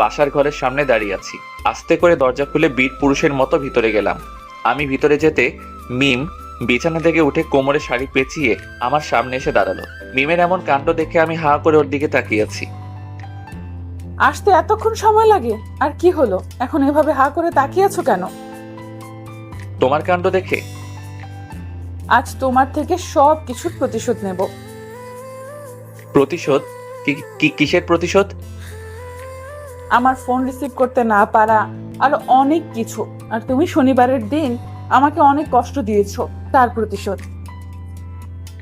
বাসার ঘরের সামনে দাঁড়িয়ে আছি। আস্তে করে দরজা খুলে বীর পুরুষের মতো ভিতরে গেলাম। আমি ভিতরে যেতে মিম বিছানা থেকে উঠে কোমরে শাড়ি পেঁচিয়ে আমার সামনে এসে দাঁড়ালো। মিমের এমন কাণ্ড দেখে আমি হা করে ওর দিকে তাকিয়ে আছি। আসতে এতক্ষণ সময় লাগে? আর কি হলো, এখন এভাবে হা করে তাকিয়ে আছো কেন? তোমার কাণ্ড দেখে? আজ তোমার থেকে সব কিছুর প্রতিশোধ নেব। প্রতিশোধ? কিসের প্রতিশোধ? আমার ফোন রিসিভ করতে না পারা, আর অনেক কিছু। আর তুমি শনিবারের দিন আমাকে অনেক কষ্ট দিয়েছো, তার প্রতিশোধ।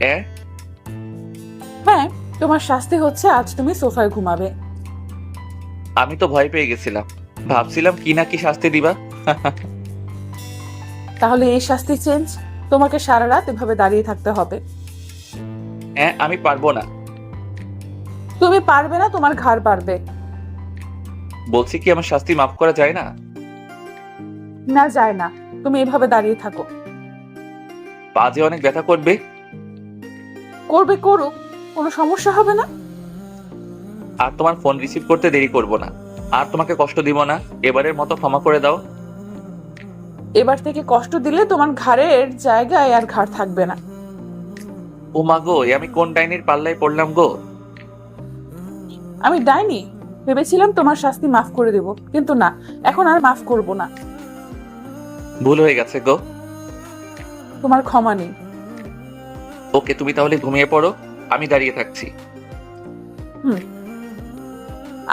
হ্যাঁ, হ্যাঁ, তোমার শাস্তি হচ্ছে আজ তুমি সোফায় ঘুমাবে। আমি তো ভয় পেয়ে গেছিলাম, ভাবছিলাম কি না কি শাস্তি দিবা। তাহলে এই শাস্তি চেঞ্জ, তোমাকে সারা রাত এভাবে দাঁড়িয়ে থাকতে হবে। হ্যাঁ, আমি পারবো না। তুমি পারবে না, তোমার ঘাড় পারবে। বলছি কি আমার শাস্তি মাফ করা যায় না? না, যায় না। তুমি এভাবে দাঁড়িয়ে থাকো। পা যে অনেক ব্যথা করবে। করবে, করুক, কোনো সমস্যা হবে না। আর তোমার ফোন রিসিভ করতে দেরি করব না, আর তোমাকে কষ্ট দিব না। এবারের মতো ক্ষমা করে দাও। এবার থেকে কষ্ট দিলে তোমার ঘাড়ের জায়গায় আর ঘাড় থাকবে না। ও মা গো, এ আমি কোন ডাইনির পাল্লায় পড়লাম গো? আমি ডাইনি ভেবেছিলাম তোমার শাস্তি মাফ করে দেব, কিন্তু না, এখন আর মাফ করব না। ভুল হয়ে গেছে গো। তোমার ক্ষমা নেই। ওকে, তুমি তাহলে ঘুমিয়ে পড়ো, আমি দাঁড়িয়ে থাকছি।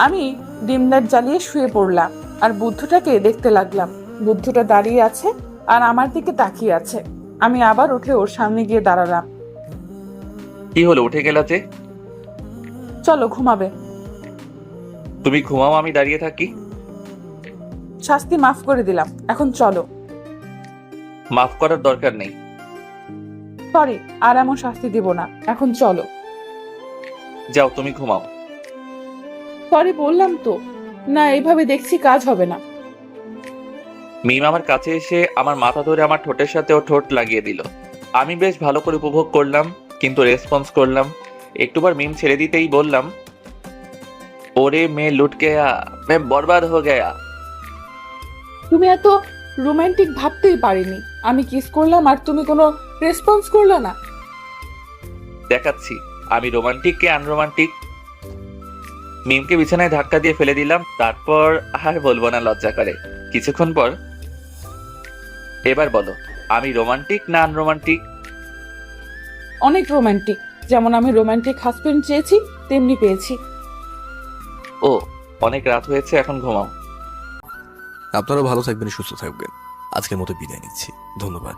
আমি ডিম লাইট জ্বালিয়ে শুয়ে পড়লাম আর বুদ্ধটাকে দেখতে লাগলাম। বুদ্ধটা দাঁড়িয়ে আছে আর আমার দিকে তাকিয়ে আছে। আমি আবার উঠে ওর সামনে গিয়ে দাঁড়ালাম। কি হলো, উঠে গেলা যে? চলো, ঘুমাবে। তুমি ঘুমাও, আমি দাঁড়িয়ে থাকি। শাস্তি মাফ করে দিলাম, এখন চলো। মাফ করার দরকার নেই। সরি, আর এমন শাস্তি দিব না, এখন চলো। যাও, তুমি ঘুমাও। সরি বললাম তো। না, এইভাবে দেখছি কাজ হবে না। মিম আমার কাছে এসে আমার মাথা ধরে আমার ঠোঁটের সাথে ও ঠোঁট লাগিয়ে দিল। আমি বেশ ভালো করে উপভোগ করলাম, কিন্তু রেসপন্স করলাম। একটুবার মিম ছেড়ে দিতেই বললাম, ওরে মে লুট গয়া, মে বরবাদ হো গয়া। তুমি এত রোমান্টিক ভাবতেই পারিনি। আমি কিস করলাম আর তুমি কোনো রেসপন্স করলে না। দেখাচ্ছি আমি রোমান্টিক কে আনরোমান্টিক। মিমকে বিছানায় ধাক্কা দিয়ে ফেলে দিলাম, তারপর আর বলবো না, লজ্জা করে। কিছুক্ষণ পর, এবার বলো আমি রোমান্টিক না আনরোমান্টিক? অনেক রোমান্টিক। যেমন আমি রোমান্টিক হাজবেন্ড চেয়েছি, তেমনি পেয়েছি। ও, অনেক রাত হয়েছে, এখন ঘুমাও। আপনারাও ভালো থাকবেন, সুস্থ থাকবেন। আজকের মতো বিদায় নিচ্ছি, ধন্যবাদ।